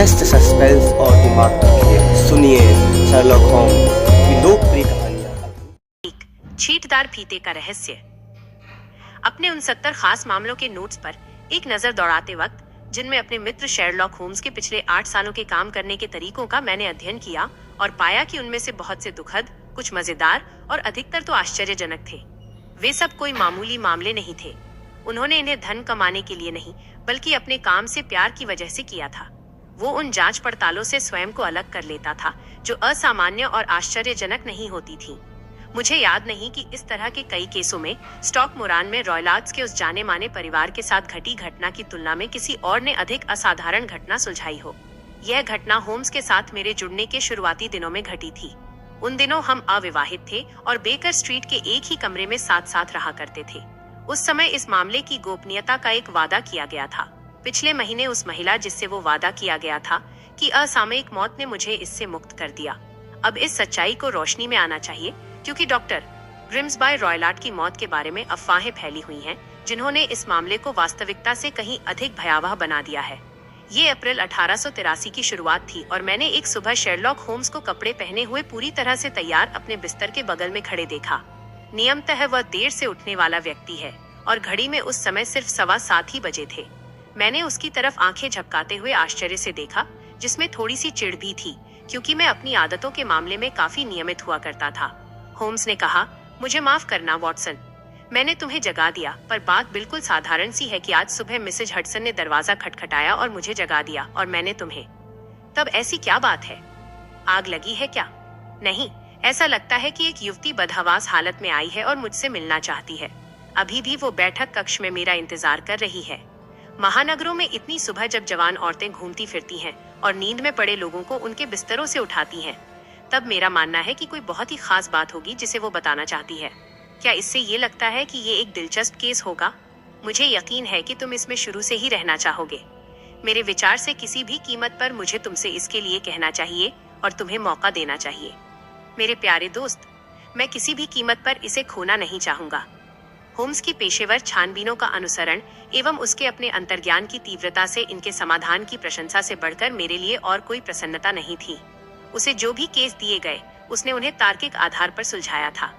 बेहद सस्पेंस और दिमाग का खेल। सुनिए शर्लॉक होम्स की लोकप्रिय कहानियां। एक छींटदार फीते का रहस्य। अपने उन 70 खास मामलों के नोट्स पर एक नजर दौड़ाते वक्त, जिनमें अपने मित्र शेरलॉक होम्स के पिछले 8 सालों के काम करने के तरीकों का मैंने अध्ययन किया और पाया कि उनमें से बहुत से दुखद, कुछ मजेदार और अधिकतर तो आश्चर्यजनक थे। वे सब कोई मामूली मामले नहीं थे। उन्होंने इन्हें धन कमाने के लिए नहीं, बल्कि अपने काम से प्यार की वजह से किया था। वो उन जांच पड़तालों से स्वयं को अलग कर लेता था जो असामान्य और आश्चर्यजनक नहीं होती थी। मुझे याद नहीं कि इस तरह के कई केसों में स्टॉक मोरान में रॉयलार्ड्स के उस जाने माने परिवार के साथ घटी घटना की तुलना में किसी और ने अधिक असाधारण घटना सुलझाई हो। यह घटना होम्स के साथ मेरे जुड़ने के शुरुआती दिनों में घटी थी। उन दिनों हम अविवाहित थे और बेकर स्ट्रीट के एक ही कमरे में साथ साथ रहा करते थे। उस समय इस मामले की गोपनीयता का एक वादा किया गया था। पिछले महीने उस महिला जिससे वो वादा किया गया था कि असामयिक मौत ने मुझे इससे मुक्त कर दिया। अब इस सच्चाई को रोशनी में आना चाहिए, क्योंकि डॉक्टर ग्रिम्सबाय रॉयलार्ड की मौत के बारे में अफवाहें फैली हुई हैं, जिन्होंने इस मामले को वास्तविकता से कहीं अधिक भयावह बना दिया है। ये अप्रैल 1883 की शुरुआत थी और मैंने एक सुबह शेरलॉक होम्स को कपड़े पहने हुए पूरी तरह से तैयार अपने बिस्तर के बगल में खड़े देखा। नियमतः वह देर से उठने वाला व्यक्ति है और घड़ी में उस समय सिर्फ 7:15 ही बजे थे। मैंने उसकी तरफ आंखें झपकाते हुए आश्चर्य से देखा, जिसमें थोड़ी सी चिढ़ भी थी, क्योंकि मैं अपनी आदतों के मामले में काफी नियमित हुआ करता था। होम्स ने कहा, मुझे माफ करना वॉटसन, मैंने तुम्हें जगा दिया, पर बात बिल्कुल साधारण सी है कि आज सुबह मिसेज हडसन ने दरवाजा खटखटाया और मुझे जगा दिया और मैंने तुम्हें। तब ऐसी क्या बात है? आग लगी है क्या? नहीं, ऐसा लगता है कि एक युवती बदहवास हालत में आई है और मुझसे मिलना चाहती है। अभी भी वो बैठक कक्ष में मेरा इंतजार कर रही है। महानगरों में इतनी सुबह जब जवान औरतें घूमती फिरती हैं और नींद में पड़े लोगों को उनके बिस्तरों से उठाती हैं, तब मेरा मानना है कि कोई बहुत ही खास बात होगी जिसे वो बताना चाहती है। क्या इससे ये लगता है कि ये एक दिलचस्प केस होगा? मुझे यकीन है कि तुम इसमें शुरू से ही रहना चाहोगे। मेरे विचार से किसी भी कीमत पर मुझे तुमसे इसके लिए कहना चाहिए और तुम्हें मौका देना चाहिए। मेरे प्यारे दोस्त, मैं किसी भी कीमत पर इसे खोना नहीं चाहूंगा। होम्स की पेशेवर छानबीनों का अनुसरण एवं उसके अपने अंतर्ज्ञान की तीव्रता से इनके समाधान की प्रशंसा से बढ़कर मेरे लिए और कोई प्रसन्नता नहीं थी। उसे जो भी केस दिए गए, उसने उन्हें तार्किक आधार पर सुलझाया था।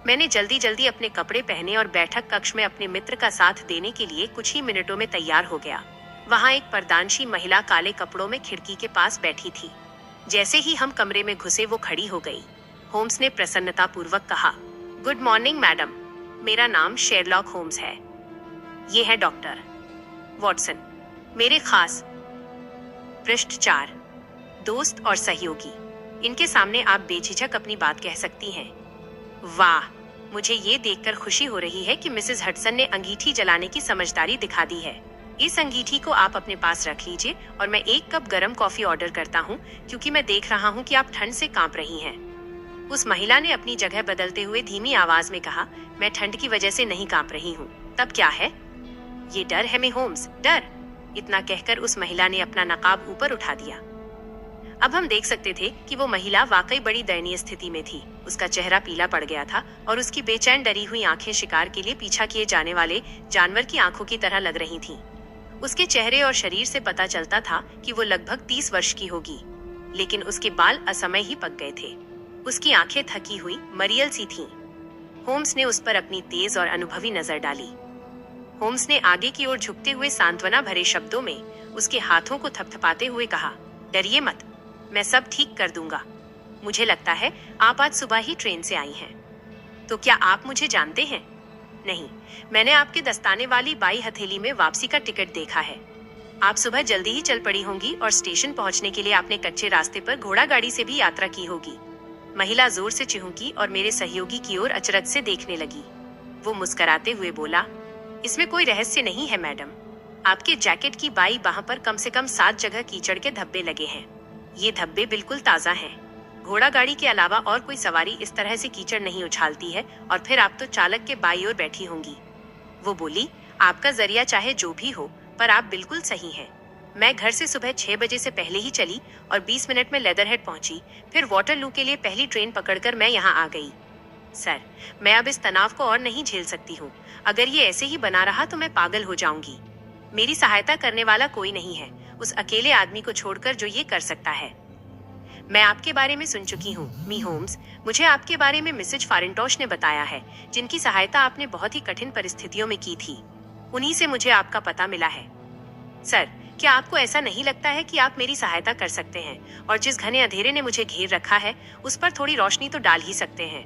मैंने जल्दी जल्दी अपने कपड़े पहने और बैठक कक्ष में अपने मित्र का साथ देने के लिए कुछ ही मिनटों में तैयार हो गया। वहाँ एक पर्दानशी महिला काले कपड़ों में खिड़की के पास बैठी थी। जैसे ही हम कमरे में घुसे वो खड़ी हो गई। होम्स ने प्रसन्नता पूर्वक कहा, गुड मॉर्निंग मैडम, मेरा नाम शेरलॉक होम्स है। ये है डॉक्टर वॉटसन, मेरे खास पृष्ठ 4 दोस्त और सहयोगी। इनके सामने आप बेझिझक अपनी बात कह सकती हैं। वाह, मुझे ये देखकर खुशी हो रही है कि मिसेस हडसन ने अंगीठी जलाने की समझदारी दिखा दी है। इस अंगीठी को आप अपने पास रख लीजिए और मैं 1 कप गर्म कॉफी ऑर्डर करता हूँ, क्योंकि मैं देख रहा हूँ कि आप ठंड से कांप रही हैं। उस महिला ने अपनी जगह बदलते हुए धीमी आवाज में कहा, मैं ठंड की वजह से नहीं कांप रही हूँ। तब क्या है? ये डर है मैं होम्स, डर। इतना कहकर उस महिला ने अपना नकाब ऊपर उठा दिया। अब हम देख सकते थे कि वो महिला वाकई बड़ी दयनीय स्थिति में थी। उसका चेहरा पीला पड़ गया था और उसकी बेचैन डरी हुई आंखें शिकार के लिए पीछा किए जाने वाले जानवर की आंखों की तरह लग रही थीं। उसके चेहरे और शरीर से पता चलता था कि वो लगभग 30 वर्ष की होगी, लेकिन उसके बाल असमय ही पक गए थे। उसकी आंखें थकी हुई मरियल सी थीं। होम्स ने उस पर अपनी तेज और अनुभवी नजर डाली। होम्स ने आगे की ओर झुकते हुए सांत्वना भरे शब्दों में उसके हाथों को थपथपाते हुए कहा, डरिए मत, मैं सब ठीक कर दूंगा। मुझे लगता है आप आज सुबह ही ट्रेन से आई हैं। तो क्या आप मुझे जानते हैं? नहीं, मैंने आपके दस्ताने वाली बाई हथेली में वापसी का टिकट देखा है। आप सुबह जल्दी ही चल पड़ी होंगी और स्टेशन पहुंचने के लिए आपने कच्चे रास्ते पर घोड़ा गाड़ी से भी यात्रा की होगी। महिला जोर से चिहुकी और मेरे सहयोगी की ओर अचरज से देखने लगी। वो मुस्कुराते हुए बोला, इसमें कोई रहस्य नहीं है मैडम। आपके जैकेट की बाई बाह पर कम से कम 7 जगह कीचड़ के धब्बे लगे हैं। ये धब्बे बिल्कुल ताजा हैं। घोड़ा गाड़ी के अलावा और कोई सवारी इस तरह से कीचड़ नहीं उछालती है। और फिर आप तो चालक के बाई ओर बैठी होंगी। वो बोली, आपका जरिया चाहे जो भी हो, पर आप बिल्कुल सही हैं। मैं घर से सुबह 6 बजे से पहले ही चली और 20 मिनट में लेदरहेड पहुंची। फिर वाटरलू के लिए पहली ट्रेन पकड़कर मैं यहाँ आ गई। सर, मैं अब इस तनाव को और नहीं झेल सकती हूँ। अगर ये ऐसे ही बना रहा तो मैं पागल हो जाऊंगी। मेरी सहायता करने वाला कोई नहीं है। उस अकेले आदमी को छोड़कर जो ये कर सकता है। मैं आपके बारे में सुन चुकी हूँ मी होम्स। मुझे आपके बारे में मिसेज फारेंटोश ने बताया है, जिनकी सहायता आपने बहुत ही कठिन परिस्थितियों में की थी। उन्हीं से मुझे आपका पता मिला है। सर, क्या आपको ऐसा नहीं लगता है कि आप मेरी सहायता कर सकते हैं और जिस घने अंधेरे ने मुझे घेर रखा है उस पर थोड़ी रोशनी तो डाल ही सकते हैं?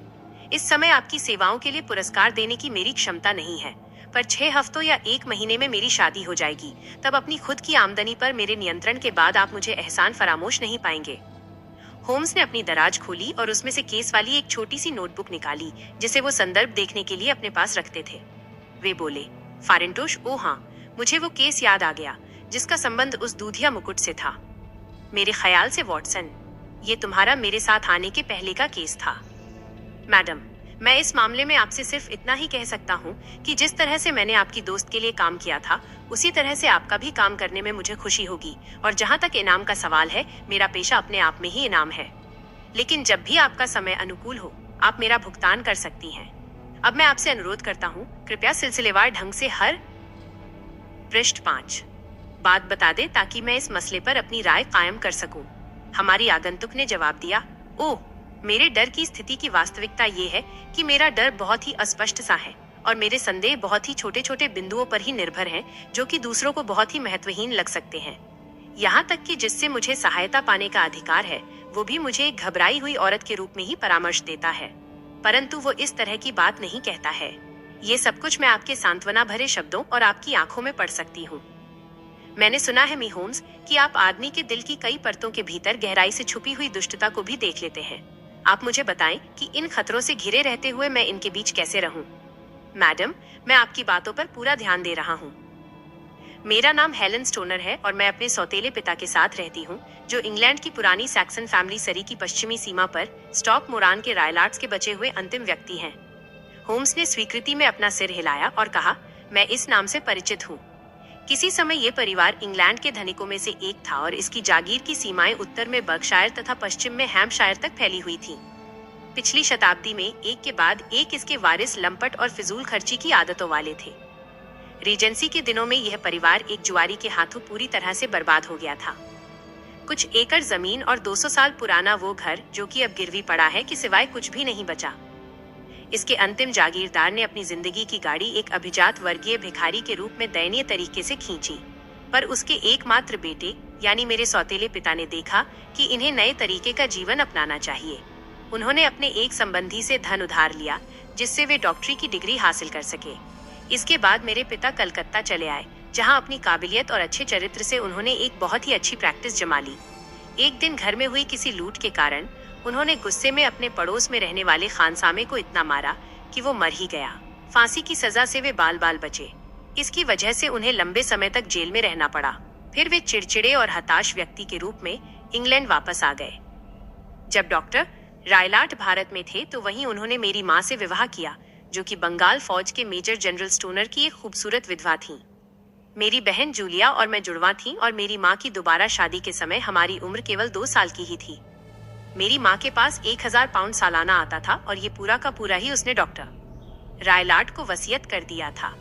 इस समय आपकी सेवाओं के लिए पुरस्कार देने की मेरी क्षमता नहीं है, पर 6 हफ्तों या 1 महीने में मेरी शादी हो जाएगी। तब अपनी खुद की आमदनी पर मेरे नियंत्रण के बाद आप मुझे एहसान फरामोश नहीं पाएंगे। होम्स ने अपनी दराज खोली और उसमें से केस वाली एक छोटी सी नोटबुक निकाली, जिसे वो संदर्भ देखने के लिए अपने पास रखते थे। वे बोले, फारेंटोश, ओ हाँ, मुझे वो केस याद आ गया जिसका संबंध उस दूधिया मुकुट से था। मेरे ख्याल से वॉटसन, ये तुम्हारा मेरे साथ आने के पहले का केस था। मैडम, मैं इस मामले में आपसे सिर्फ इतना ही कह सकता हूँ कि जिस तरह से मैंने आपकी दोस्त के लिए काम किया था, उसी तरह से आपका भी काम करने में मुझे खुशी होगी। और जहाँ तक इनाम का सवाल है, मेरा पेशा अपने आप में ही इनाम है। लेकिन जब भी आपका समय अनुकूल हो, आप मेरा भुगतान कर सकती हैं। अब मैं आपसे अनुरोध करता हूँ, कृपया सिलसिलेवार ढंग से हर पृष्ठ 5 बात बता दे ताकि मैं इस मसले पर अपनी राय कायम कर सकूं। हमारी आगंतुक ने जवाब दिया, ओह, मेरे डर की स्थिति की वास्तविकता ये है कि मेरा डर बहुत ही अस्पष्ट सा है और मेरे संदेह बहुत ही छोटे छोटे बिंदुओं पर ही निर्भर हैं, जो कि दूसरों को बहुत ही महत्वहीन लग सकते हैं। यहाँ तक कि जिससे मुझे सहायता पाने का अधिकार है, वो भी मुझे एक घबराई हुई औरत के रूप में ही परामर्श देता है, परंतु वो इस तरह की बात नहीं कहता है। ये सब कुछ मैं आपके सांत्वना भरे शब्दों और आपकी आंखों में पढ़ सकती हूँ। मैंने सुना है मी होम्स कि आप आदमी के दिल की कई परतों के भीतर गहराई से छुपी हुई दुष्टता को भी देख लेते हैं। आप मुझे बताएं कि इन खतरों से घिरे रहते हुए मैं इनके बीच कैसे रहूं? मैडम, मैं आपकी बातों पर पूरा ध्यान दे रहा हूं। मेरा नाम हेलन स्टोनर है और मैं अपने सौतेले पिता के साथ रहती हूं, जो इंग्लैंड की पुरानी सैक्सन फैमिली सरी की पश्चिमी सीमा पर स्टॉक मोरान के रायलाट्स के बचे हुए अंतिम व्यक्ति हैं। होम्स ने स्वीकृति में अपना सिर हिलाया और कहा, मैं इस नाम से परिचित हूँ। किसी समय ये परिवार इंग्लैंड के धनिकों में से एक था और इसकी जागीर की सीमाएं उत्तर में बर्कशायर तथा पश्चिम में हैम्पशायर तक फैली हुई थीं। पिछली शताब्दी में एक के बाद एक इसके वारिस लंपट और फिजूल खर्ची की आदतों वाले थे। रीजेंसी के दिनों में यह परिवार एक जुआरी के हाथों पूरी तरह से बर्बाद हो गया था। कुछ एकड़ जमीन और 200 साल पुराना वो घर, जो कि अब गिरवी पड़ा है, कि सिवाय कुछ भी नहीं बचा। इसके अंतिम जागीरदार ने अपनी जिंदगी की गाड़ी एक अभिजात वर्गीय भिखारी के रूप में दयनीय तरीके से खींची, पर उसके एकमात्र बेटे यानी मेरे सौतेले पिता ने देखा कि इन्हें नए तरीके का जीवन अपनाना चाहिए। उन्होंने अपने एक संबंधी से धन उधार लिया, जिससे वे डॉक्टरी की डिग्री हासिल कर सके। इसके बाद मेरे पिता कलकत्ता चले आए, जहां अपनी काबिलियत और अच्छे चरित्र से उन्होंने एक बहुत ही अच्छी प्रैक्टिस जमा ली। एक दिन घर में हुई किसी लूट के कारण उन्होंने गुस्से में अपने पड़ोस में रहने वाले खानसामे को इतना मारा कि वो मर ही गया। फांसी की सजा से वे बाल बाल बचे। इसकी वजह से उन्हें लंबे समय तक जेल में रहना पड़ा। फिर वे चिड़चिड़े और हताश व्यक्ति के रूप में इंग्लैंड वापस आ गए। जब डॉक्टर रायलाट भारत में थे तो वहीं उन्होंने मेरी माँ से विवाह किया, जो कि बंगाल फौज के मेजर जनरल स्टोनर की एक खूबसूरत विधवा थी। मेरी बहन जूलिया और मैं जुड़वा थी और मेरी माँ की दोबारा शादी के समय हमारी उम्र केवल 2 साल की ही थी। मेरी माँ के पास 1000 पाउंड सालाना आता था और ये पूरा का पूरा ही उसने डॉक्टर रायलाट को वसीयत कर दिया था।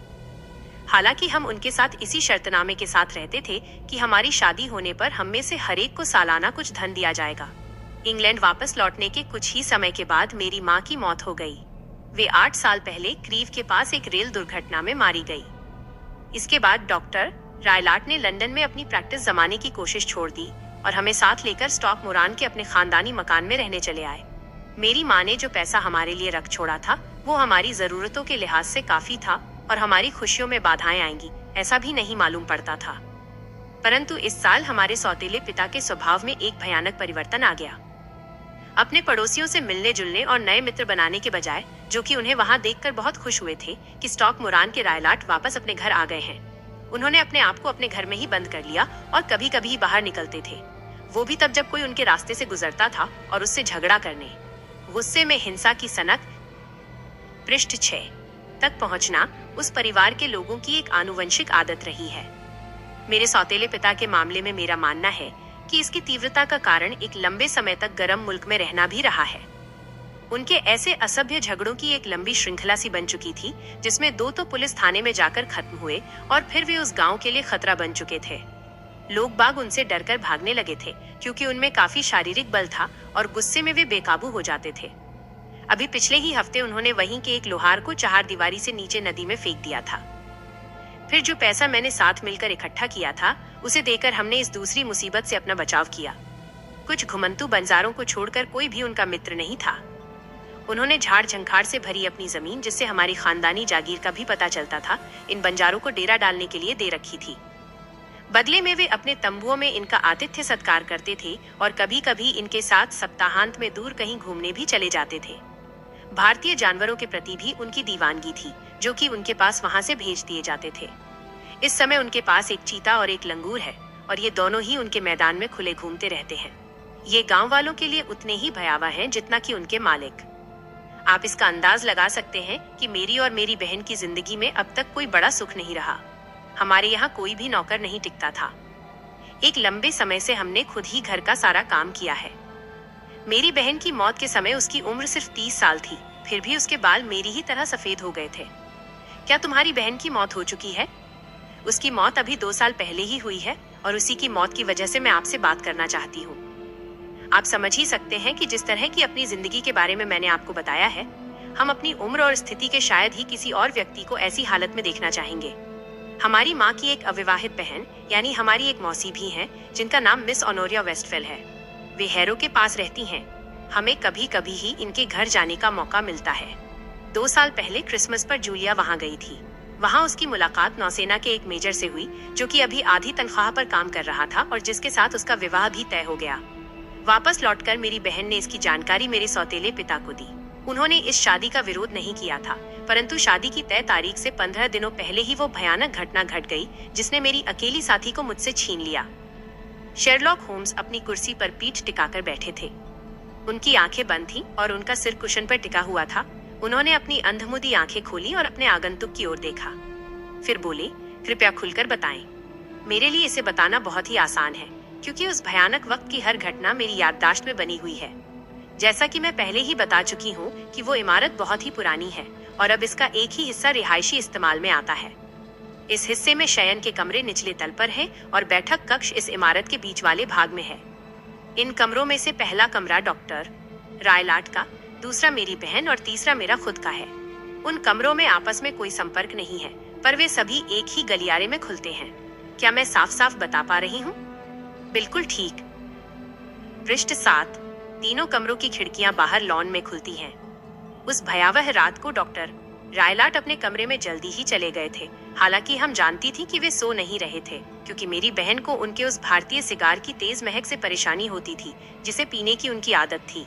हालांकि हम उनके साथ इसी शर्तनामे के साथ रहते थे कि हमारी शादी होने पर हम में से हर एक को सालाना कुछ धन दिया जाएगा। इंग्लैंड वापस लौटने के कुछ ही समय के बाद मेरी माँ की मौत हो गई। वे 8 साल पहले क्रीव के पास एक रेल दुर्घटना में मारी गई। इसके बाद डॉक्टर रायलाट ने लंदन में अपनी प्रैक्टिस जमाने की कोशिश छोड़ दी और हमें साथ लेकर स्टॉक मोरान के अपने खानदानी मकान में रहने चले आए। मेरी माँ ने जो पैसा हमारे लिए रख छोड़ा था, वो हमारी जरूरतों के लिहाज से काफी था और हमारी खुशियों में बाधाएं आएंगी ऐसा भी नहीं मालूम पड़ता था। परंतु इस साल हमारे सौतेले पिता के स्वभाव में एक भयानक परिवर्तन आ गया। अपने पड़ोसियों से मिलने जुलने और नए मित्र बनाने के बजाय, जो कि उन्हें वहां देखकर बहुत खुश हुए थे कि स्टॉक मोरान के रायलाट वापस अपने घर आ गए हैं, उन्होंने अपने आप को अपने घर में ही बंद कर लिया और कभी कभी ही बाहर निकलते थे, वो भी तब जब कोई उनके रास्ते से गुजरता था और उससे झगड़ा करने, गुस्से में हिंसा की सनक। पृष्ठ 6 तक पहुंचना उस परिवार के लोगों की एक आनुवंशिक आदत रही है। मेरे सौतेले पिता के मामले में मेरा मानना है कि इसकी तीव्रता का कारण एक लंबे समय तक गर्म मुल्क में रहना भी रहा है। उनके ऐसे असभ्य झगड़ों की एक लंबी श्रृंखला सी बन चुकी थी, जिसमें 2 तो पुलिस थाने में जाकर खत्म हुए और फिर वे उस गांव के लिए खतरा बन चुके थे। लोग बाग उनसे डरकर भागने लगे थे क्योंकि उनमें काफी शारीरिक बल था और गुस्से में वे बेकाबू हो जाते थे। अभी पिछले ही हफ्ते उन्होंने वहीं के एक लोहार को चारदीवारी से नीचे नदी में फेंक दिया था। फिर जो पैसा मैंने साथ मिलकर इकट्ठा किया था, उसे देकर हमने इस दूसरी मुसीबत से अपना बचाव किया। कुछ घुमंतू बंजारों को छोड़कर कोई भी उनका मित्र नहीं था। उन्होंने झाड़ झंखाड़ से भरी अपनी जमीन, जिससे हमारी खानदानी जागीर का भी पता चलता था, इन बंजारों को डेरा डालने के लिए दे रखी थी। बदले में वे अपने तंबुओं में इनका आतिथ्य सत्कार करते थे और कभी कभी इनके साथ सप्ताहांत में दूर कहीं घूमने भी चले जाते थे। भारतीय जानवरों के प्रति भी उनकी दीवानगी थी, जो कि उनके पास वहां से भेज दिए जाते थे। इस समय उनके पास एक चीता और एक लंगूर है और ये दोनों ही उनके मैदान में खुले घूमते रहते हैं। ये गांव वालों के लिए उतने ही भयावह हैं जितना कि उनके मालिक। आप इसका अंदाज लगा सकते हैं कि मेरी और मेरी बहन की जिंदगी में अब तक कोई बड़ा सुख नहीं रहा। हमारे यहाँ कोई भी नौकर नहीं टिकता था। एक लंबे समय से हमने खुद ही घर का सारा काम किया है। मेरी बहन की मौत के समय उसकी उम्र सिर्फ 30 साल थी, फिर भी उसके बाल मेरी ही तरह सफेद हो गए थे। क्या तुम्हारी बहन की मौत हो चुकी है? उसकी मौत अभी 2 साल पहले ही हुई है और उसी की मौत की वजह से मैं आपसे बात करना चाहती हूँ। आप समझ ही सकते हैं कि जिस तरह की अपनी जिंदगी के बारे में मैंने आपको बताया है, हम अपनी उम्र और स्थिति के शायद ही किसी और व्यक्ति को ऐसी हालत में देखना चाहेंगे। हमारी माँ की एक अविवाहित बहन यानी हमारी एक मौसी भी हैं, जिनका नाम मिस ऑनोरिया वेस्टफेल है। वे हैरो के पास रहती हैं। हमें कभी कभी ही इनके घर जाने का मौका मिलता है। 2 साल पहले क्रिसमस पर जूलिया वहाँ गई थी। वहाँ उसकी मुलाकात नौसेना के एक मेजर से हुई, जो कि अभी आधी तनख्वाह पर काम कर रहा था और जिसके साथ उसका विवाह भी तय हो गया। वापस लौटकर मेरी बहन ने इसकी जानकारी मेरे सौतेले पिता को दी। उन्होंने इस शादी का विरोध नहीं किया था, परंतु शादी की तय तारीख से 15 दिनों पहले ही वो भयानक घटना घट गई, जिसने मेरी अकेली साथी को मुझसे छीन लिया। शेरलॉक होम्स अपनी कुर्सी पर पीठ टिकाकर बैठे थे। उनकी आंखें बंद थीं और उनका सिर कुशन पर टिका हुआ था। उन्होंने अपनी अंधमुदी आंखें खोली और अपने आगंतुक की ओर देखा। फिर बोले, कृपया खुलकर बताएं। मेरे लिए इसे बताना बहुत ही आसान है, क्योंकि उस भयानक वक्त की हर घटना मेरी याददाश्त में बनी हुई है। जैसा कि मैं पहले ही बता चुकी हूँ कि वो इमारत बहुत ही पुरानी है और अब इसका एक ही हिस्सा रिहायशी इस्तेमाल में आता है। इस हिस्से में शयन के कमरे निचले तल पर हैं और बैठक कक्ष इस इमारत के बीच वाले भाग में है। इन कमरों में से पहला कमरा डॉक्टर रायलाट का, दूसरा मेरी बहन और तीसरा मेरा खुद का है। उन कमरों में आपस में कोई संपर्क नहीं है, पर वे सभी एक ही गलियारे में खुलते हैं। क्या मैं साफ साफ बता पा रही हूँ? बिल्कुल ठीक। पृष्ठ 7। तीनों कमरों की खिड़कियां बाहर लॉन में खुलती हैं। उस भयावह रात को डॉक्टर रायलाट अपने कमरे में जल्दी ही चले गए थे। हालांकि हम जानती थी कि वे सो नहीं रहे थे, क्योंकि मेरी बहन को उनके उस भारतीय सिगार की तेज महक से परेशानी होती थी, जिसे पीने की उनकी आदत थी।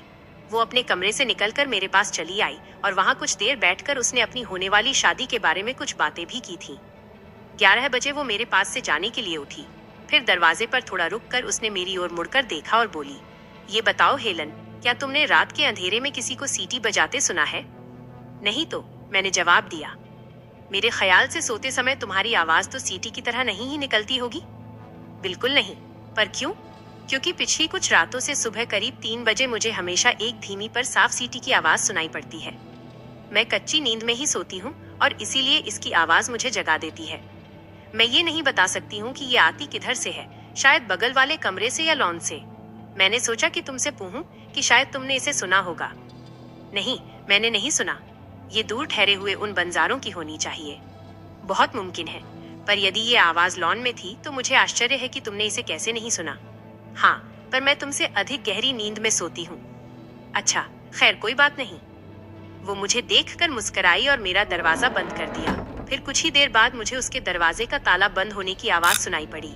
वो अपने कमरे से निकलकर मेरे पास चली आई और वहाँ कुछ देर बैठकर उसने अपनी होने वाली शादी के बारे में कुछ बातें भी की थी। 11 बजे वो मेरे पास से जाने के लिए उठी। फिर दरवाजे पर थोड़ा रुककर उसने मेरी ओर मुड़कर देखा और बोली, ये बताओ हेलन, क्या तुमने रात के अंधेरे में किसी को सीटी बजाते सुना है? नहीं तो, मैंने जवाब दिया। मेरे ख्याल से सोते समय तुम्हारी आवाज तो सीटी की तरह नहीं ही निकलती होगी। बिल्कुल नहीं। पर क्यों? क्योंकि पिछली कुछ रातों से सुबह करीब 3 बजे मुझे हमेशा एक धीमी पर साफ सीटी की आवाज सुनाई पड़ती है। मैं कच्ची नींद में ही सोती हूँ और इसीलिए इसकी आवाज मुझे जगा देती है। मैं ये नहीं बता सकती हूँ कि ये आती किधर से है, शायद बगल वाले कमरे से या लॉन से। मैंने सोचा कि तुमसे पूछूं कि शायद तुमने इसे सुना होगा। नहीं, मैंने नहीं सुना। ये दूर ठहरे हुए उन बंजारों की होनी चाहिए। बहुत मुमकिन है, पर यदि ये आवाज लॉन में थी तो मुझे आश्चर्य है कि तुमने इसे कैसे नहीं सुना। हाँ, पर मैं तुमसे अधिक गहरी नींद में सोती हूँ। अच्छा, खैर कोई बात नहीं। वो मुझे देखकर मुस्कुराई और मेरा दरवाजा बंद कर दिया। फिर कुछ ही देर बाद मुझे उसके दरवाजे का ताला बंद होने की आवाज सुनाई पड़ी।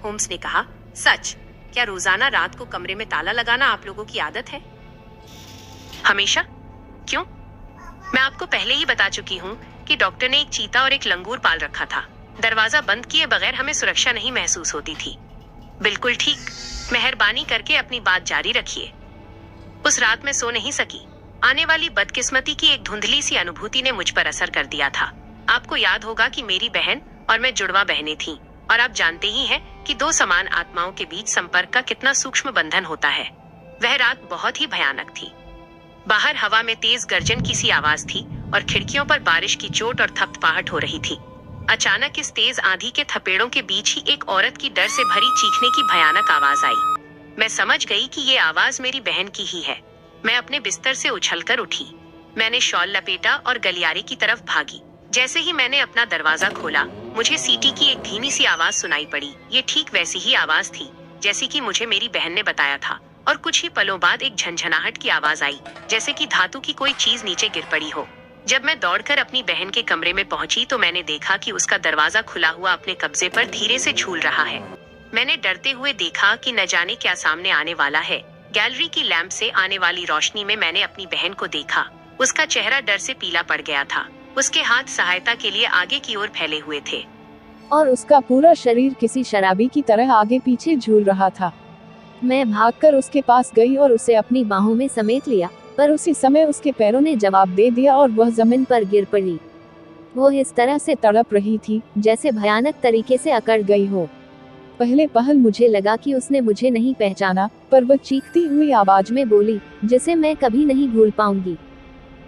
होम्स ने कहा, सच? क्या रोजाना रात को कमरे में ताला लगाना आप लोगों की आदत है? हमेशा? क्यों? मैं आपको पहले ही बता चुकी हूँ कि डॉक्टर ने एक चीता और एक लंगूर पाल रखा था। दरवाजा बंद किए बगैर हमें सुरक्षा नहीं महसूस होती थी। बिल्कुल ठीक। मेहरबानी करके अपनी बात जारी रखिए। उस रात मैं सो नहीं सकी। आने वाली बदकिस्मती की एक धुंधली सी अनुभूति ने मुझ पर असर कर दिया था। आपको याद होगा कि मेरी बहन और मैं जुड़वा बहनें थीं, और आप जानते ही हैं कि 2 समान आत्माओं के बीच संपर्क का कितना सूक्ष्म बंधन होता है। वह रात बहुत ही भयानक थी। बाहर हवा में तेज गर्जन की सी आवाज थी और खिड़कियों पर बारिश की चोट और थपथपाहट हो रही थी। अचानक इस तेज आंधी के थपेड़ों के बीच ही एक औरत की डर से भरी चीखने की भयानक आवाज आई। मैं समझ गई कि ये आवाज मेरी बहन की ही है। मैं अपने बिस्तर से उछलकर उठी। मैंने शॉल लपेटा और गलियारे की तरफ भागी। जैसे ही मैंने अपना दरवाजा खोला, मुझे सीटी की एक धीमी सी आवाज सुनाई पड़ी। ये ठीक वैसी ही आवाज थी जैसी कि मुझे मेरी बहन ने बताया था। और कुछ ही पलों बाद एक झनझनाहट की आवाज आई, जैसे कि धातु की कोई चीज नीचे गिर पड़ी हो। जब मैं दौड़कर अपनी बहन के कमरे में पहुंची तो मैंने देखा कि उसका दरवाजा खुला हुआ अपने कब्जे पर धीरे से झूल रहा है। मैंने डरते हुए देखा कि न जाने क्या सामने आने वाला है। गैलरी की लैंप से आने वाली रोशनी में मैंने अपनी बहन को देखा। उसका चेहरा डर से पीला पड़ गया था। उसके हाथ सहायता के लिए आगे की ओर फैले हुए थे और उसका पूरा शरीर किसी शराबी की तरह आगे पीछे झूल रहा था। मैं भागकर उसके पास गई और उसे अपनी बाहों में समेट लिया, पर उसी समय उसके पैरों ने जवाब दे दिया और वह जमीन पर गिर पड़ी। वो इस तरह से तड़प रही थी जैसे भयानक तरीके से अकड़ गई हो। पहले पहल मुझे लगा कि उसने मुझे नहीं पहचाना, पर वह चीखती हुई आवाज में बोली, जिसे मैं कभी नहीं भूल पाऊंगी।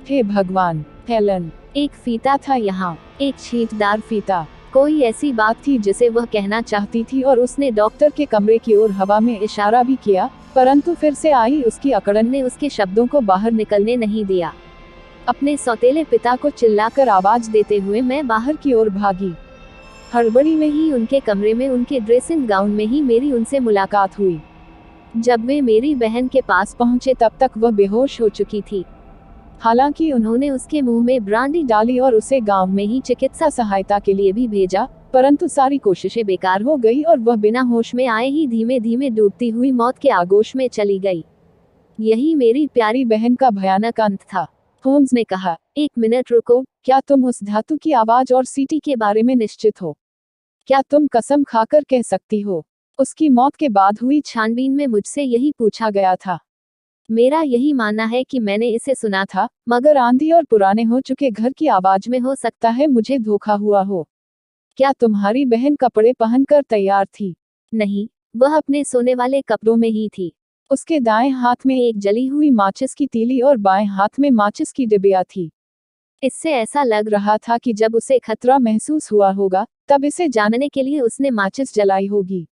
हे भगवान, हेलन, एक फीता था यहाँ, एक छींटदार फीता। कोई ऐसी बात थी जिसे वह कहना चाहती थी और उसने डॉक्टर के कमरे की ओर हवा में इशारा भी किया, परंतु फिर से आई उसकी अकड़न ने उसके शब्दों को बाहर निकलने नहीं दिया। अपने सौतेले पिता को चिल्लाकर आवाज देते हुए मैं बाहर की ओर भागी। हड़बड़ी में ही उनके कमरे में उनके ड्रेसिंग गाउन में ही मेरी उनसे मुलाकात हुई। जब वे मेरी बहन के पास पहुंचे तब तक वह बेहोश हो चुकी थी। हालांकि उन्होंने उसके मुंह में ब्रांडी डाली और उसे गांव में ही चिकित्सा सहायता के लिए भी भेजा, परंतु सारी कोशिशें बेकार हो गई और वह बिना होश में आए ही धीमे धीमे डूबती हुई मौत के आगोश में चली गई। यही मेरी प्यारी बहन का भयानक अंत था। होम्स ने कहा, एक मिनट रुको, क्या तुम उस धातु की आवाज और सीटी के बारे में निश्चित हो? क्या तुम कसम खाकर कह सकती हो? उसकी मौत के बाद हुई छानबीन में मुझसे यही पूछा गया था। मेरा यही मानना है कि मैंने इसे सुना था, मगर आंधी और पुराने हो चुके घर की आवाज में हो सकता है मुझे धोखा हुआ हो। क्या तुम्हारी बहन कपड़े पहनकर तैयार थी? नहीं, वह अपने सोने वाले कपड़ों में ही थी। उसके दाएं हाथ में एक जली हुई माचिस की तीली और बाएं हाथ में माचिस की डिबिया थी। इससे ऐसा लग रहा था कि जब उसे खतरा महसूस हुआ होगा, तब इसे जानने के लिए उसने माचिस जलाई होगी।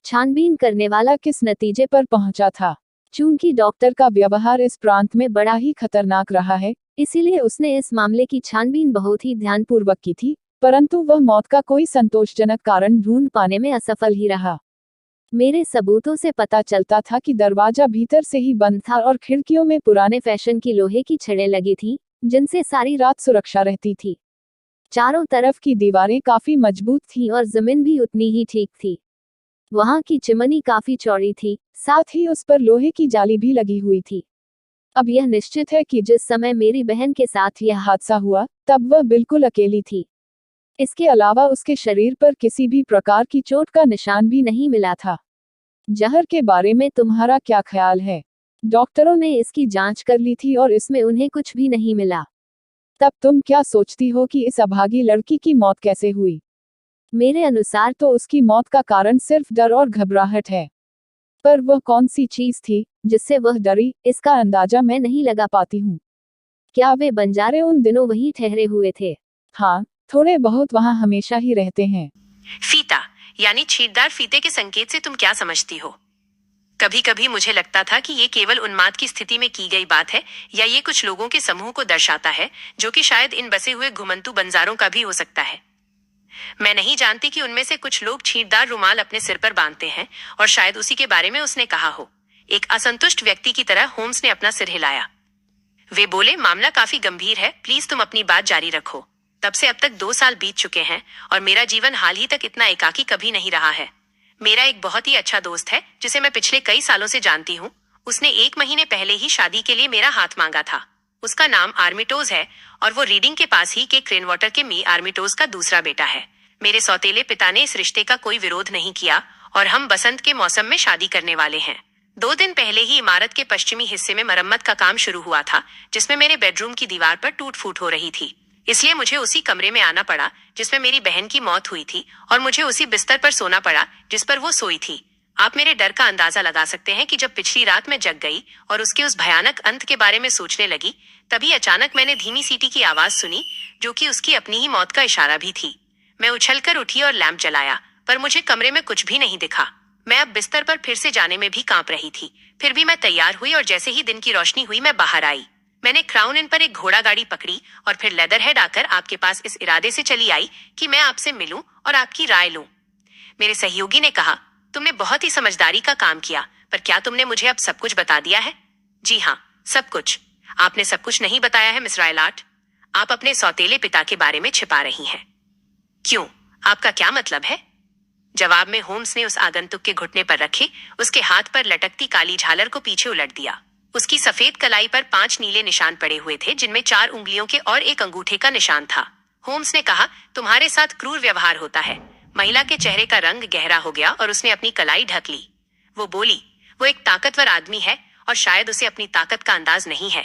छानबीन करने वाला किस नतीजे पर पहुंचा था? चूंकि डॉक्टर का व्यवहार इस प्रांत में बड़ा ही खतरनाक रहा है, इसीलिए उसने इस मामले की छानबीन बहुत ही ध्यानपूर्वक की थी, परंतु वह मौत का कोई संतोषजनक कारण ढूंढ पाने में असफल ही रहा। मेरे सबूतों से पता चलता था कि दरवाजा भीतर से ही बंद था और खिड़कियों में पुराने फैशन की लोहे की छड़ें लगी थी, जिनसे सारी रात सुरक्षा रहती थी। चारों तरफ की दीवारें काफी मजबूत थीं और जमीन भी उतनी ही ठीक थी। वहां की चिमनी काफी चौड़ी थी, साथ ही उस पर लोहे की जाली भी लगी हुई थी। अब यह निश्चित है कि जिस समय मेरी बहन के साथ यह हादसा हुआ, तब वह बिल्कुल अकेली थी। इसके अलावा उसके शरीर पर किसी भी प्रकार की चोट का निशान भी नहीं मिला था। जहर के बारे में तुम्हारा क्या ख्याल है? डॉक्टरों ने इसकी जांच कर ली थी और इसमें उन्हें कुछ भी नहीं मिला। तब तुम क्या सोचती हो कि इस अभागी लड़की की मौत कैसे हुई? मेरे अनुसार तो उसकी मौत का कारण सिर्फ डर और घबराहट है, पर वह कौन सी चीज थी जिससे वह डरी, इसका अंदाजा मैं नहीं लगा पाती हूँ। क्या वे बंजारे उन दिनों वहीं ठहरे हुए थे? हाँ, थोड़े बहुत वहाँ हमेशा ही रहते हैं। फीता यानी छींटदार फीते के संकेत से तुम क्या समझती हो? कभी कभी मुझे लगता था कि ये केवल उन्माद की स्थिति में की गई बात है, या ये कुछ लोगों के समूह को दर्शाता है, जो कि शायद इन बसे हुए घुमंतू बंजारों का भी हो सकता है। मैं नहीं जानती कि उनमें से कुछ लोग छींटदार रुमाल अपने सिर पर बांधते हैं, और शायद उसी के बारे में उसने कहा हो। एक असंतुष्ट व्यक्ति की तरह होम्स ने अपना सिर हिलाया। वे बोले, मामला काफी गंभीर है, प्लीज तुम अपनी बात जारी रखो। तब से अब तक 2 साल बीत चुके हैं और मेरा जीवन हाल ही तक इतना एकाकी कभी नहीं रहा है। मेरा एक बहुत ही अच्छा दोस्त है जिसे मैं पिछले कई सालों से जानती हूँ। उसने 1 महीने पहले ही शादी के लिए मेरा हाथ मांगा था। उसका नाम आर्मिटोज है और वो रीडिंग के पास ही के क्रेनवाटर के मी आर्मिटोज का दूसरा बेटा है। मेरे सौतेले पिता ने इस रिश्ते का कोई विरोध नहीं किया और हम बसंत के मौसम में शादी करने वाले हैं। 2 दिन पहले ही इमारत के पश्चिमी हिस्से में मरम्मत का काम शुरू हुआ था, जिसमें मेरे बेडरूम की दीवार पर टूट फूट हो रही थी। इसलिए मुझे उसी कमरे में आना पड़ा जिसमें मेरी बहन की मौत हुई थी, और मुझे उसी बिस्तर पर सोना पड़ा जिस पर वो सोई थी। आप मेरे डर का अंदाजा लगा सकते हैं कि जब पिछली रात मैं जग गई और उसके उस भयानक अंत के बारे में सोचने लगी, तभी अचानक मैंने धीमी सीटी की आवाज सुनी, जो कि उसकी अपनी ही मौत का इशारा भी थी। मैं उछलकर उठी और लैंप जलाया, पर मुझे कमरे में कुछ भी नहीं दिखा। मैं अब बिस्तर पर फिर से जाने में भी कांप रही थी। फिर भी मैं तैयार हुई और जैसे ही दिन की रोशनी हुई मैं बाहर आई। मैंने क्राउन इन पर एक घोड़ा गाड़ी पकड़ी और फिर लेदर हेड आकर आपके पास इस इरादे से चली आई कि मैं आपसे मिलूं और आपकी राय लूं। मेरे सहयोगी ने कहा, तुमने बहुत ही समझदारी का काम किया, पर क्या तुमने मुझे अब सब कुछ बता दिया है? जी हाँ, सब कुछ। आपने सब कुछ नहीं बताया है मिस रायलाट। आप अपने सौतेले पिता के बारे में छिपा रही हैं। क्यों? आपका क्या मतलब है? जवाब में होम्स ने उस आगंतुक के घुटने पर रखे उसके हाथ पर लटकती काली झालर को पीछे उलट दिया। उसकी सफेद कलाई पर 5 नीले निशान पड़े हुए थे, जिनमें 4 उंगलियों के और एक अंगूठे का निशान था। होम्स ने कहा, तुम्हारे साथ क्रूर व्यवहार होता है। महिला के चेहरे का रंग गहरा हो गया और उसने अपनी कलाई ढक ली। वो बोली, वो एक ताकतवर आदमी है और शायद उसे अपनी ताकत का अंदाज नहीं है।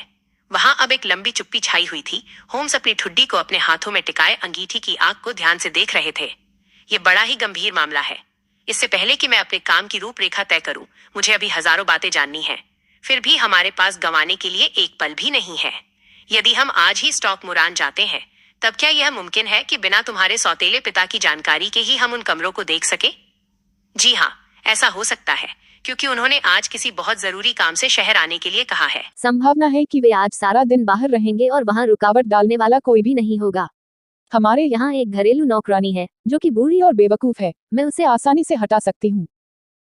वहां अब एक लंबी चुप्पी छाई हुई थी। होम्स अपनी ठुड्डी को अपने हाथों में टिकाए अंगीठी की आग को ध्यान से देख रहे थे। ये बड़ा ही गंभीर मामला है। इससे पहले कि मैं अपने काम की रूपरेखा तय करूं, मुझे अभी हजारों बातें जाननी है। फिर भी हमारे पास गंवाने के लिए एक पल भी नहीं है। यदि हम आज ही स्टॉक मुरान जाते हैं, तब क्या यह मुमकिन है कि बिना तुम्हारे सौतेले पिता की जानकारी के ही हम उन कमरों को देख सके? जी हाँ, ऐसा हो सकता है, क्योंकि उन्होंने आज किसी बहुत जरूरी काम से शहर आने के लिए कहा है। संभावना है कि वे आज सारा दिन बाहर रहेंगे और वहाँ रुकावट डालने वाला कोई भी नहीं होगा। हमारे यहाँ एक घरेलू नौकरानी है जो कि बूढ़ी और बेवकूफ है। मैं उसे आसानी से हटा सकती हूँ।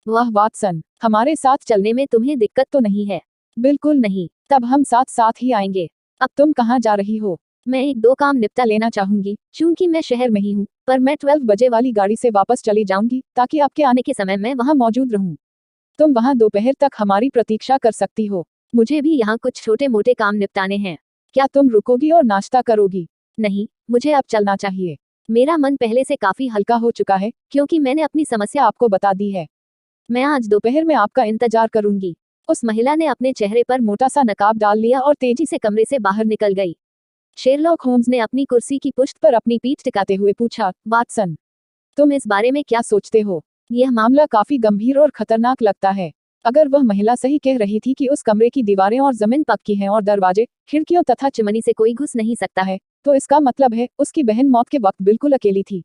वाह वाटसन, हमारे साथ चलने में तुम्हें दिक्कत तो नहीं है? बिल्कुल नहीं। तब हम साथ साथ ही आएंगे। अब तुम कहाँ जा रही हो? मैं 1-2 काम निपटा लेना चाहूंगी, चूंकि मैं शहर में ही हूँ, पर मैं 12 बजे वाली गाड़ी से वापस चली जाऊंगी ताकि आपके आने के समय मैं वहाँ मौजूद रहूं। तुम वहाँ दोपहर तक हमारी प्रतीक्षा कर सकती हो। मुझे भी यहाँ कुछ छोटे मोटे काम निपटाने हैं। क्या तुम रुकोगी और नाश्ता करोगी? नहीं, मुझे अब चलना चाहिए। मेरा मन पहले से काफी हल्का हो चुका है, क्योंकि मैंने अपनी समस्या आपको बता दी है। मैं आज दोपहर में आपका इंतजार करूंगी। उस महिला ने अपने चेहरे पर मोटा सा नकाब डाल लिया और तेजी से कमरे से बाहर निकल गई। शेरलॉक होम्स ने अपनी कुर्सी की पुष्ट पर अपनी पीठ टिकाते हुए पूछा, वाटसन, तुम इस बारे में क्या सोचते हो? यह मामला काफी गंभीर और खतरनाक लगता है। अगर वह महिला सही कह रही थी कि उस कमरे की दीवारें और जमीन पक्की हैं और दरवाजे, खिड़कियों तथा चिमनी से कोई घुस नहीं सकता है, तो इसका मतलब है उसकी बहन मौत के वक्त बिल्कुल अकेली थी।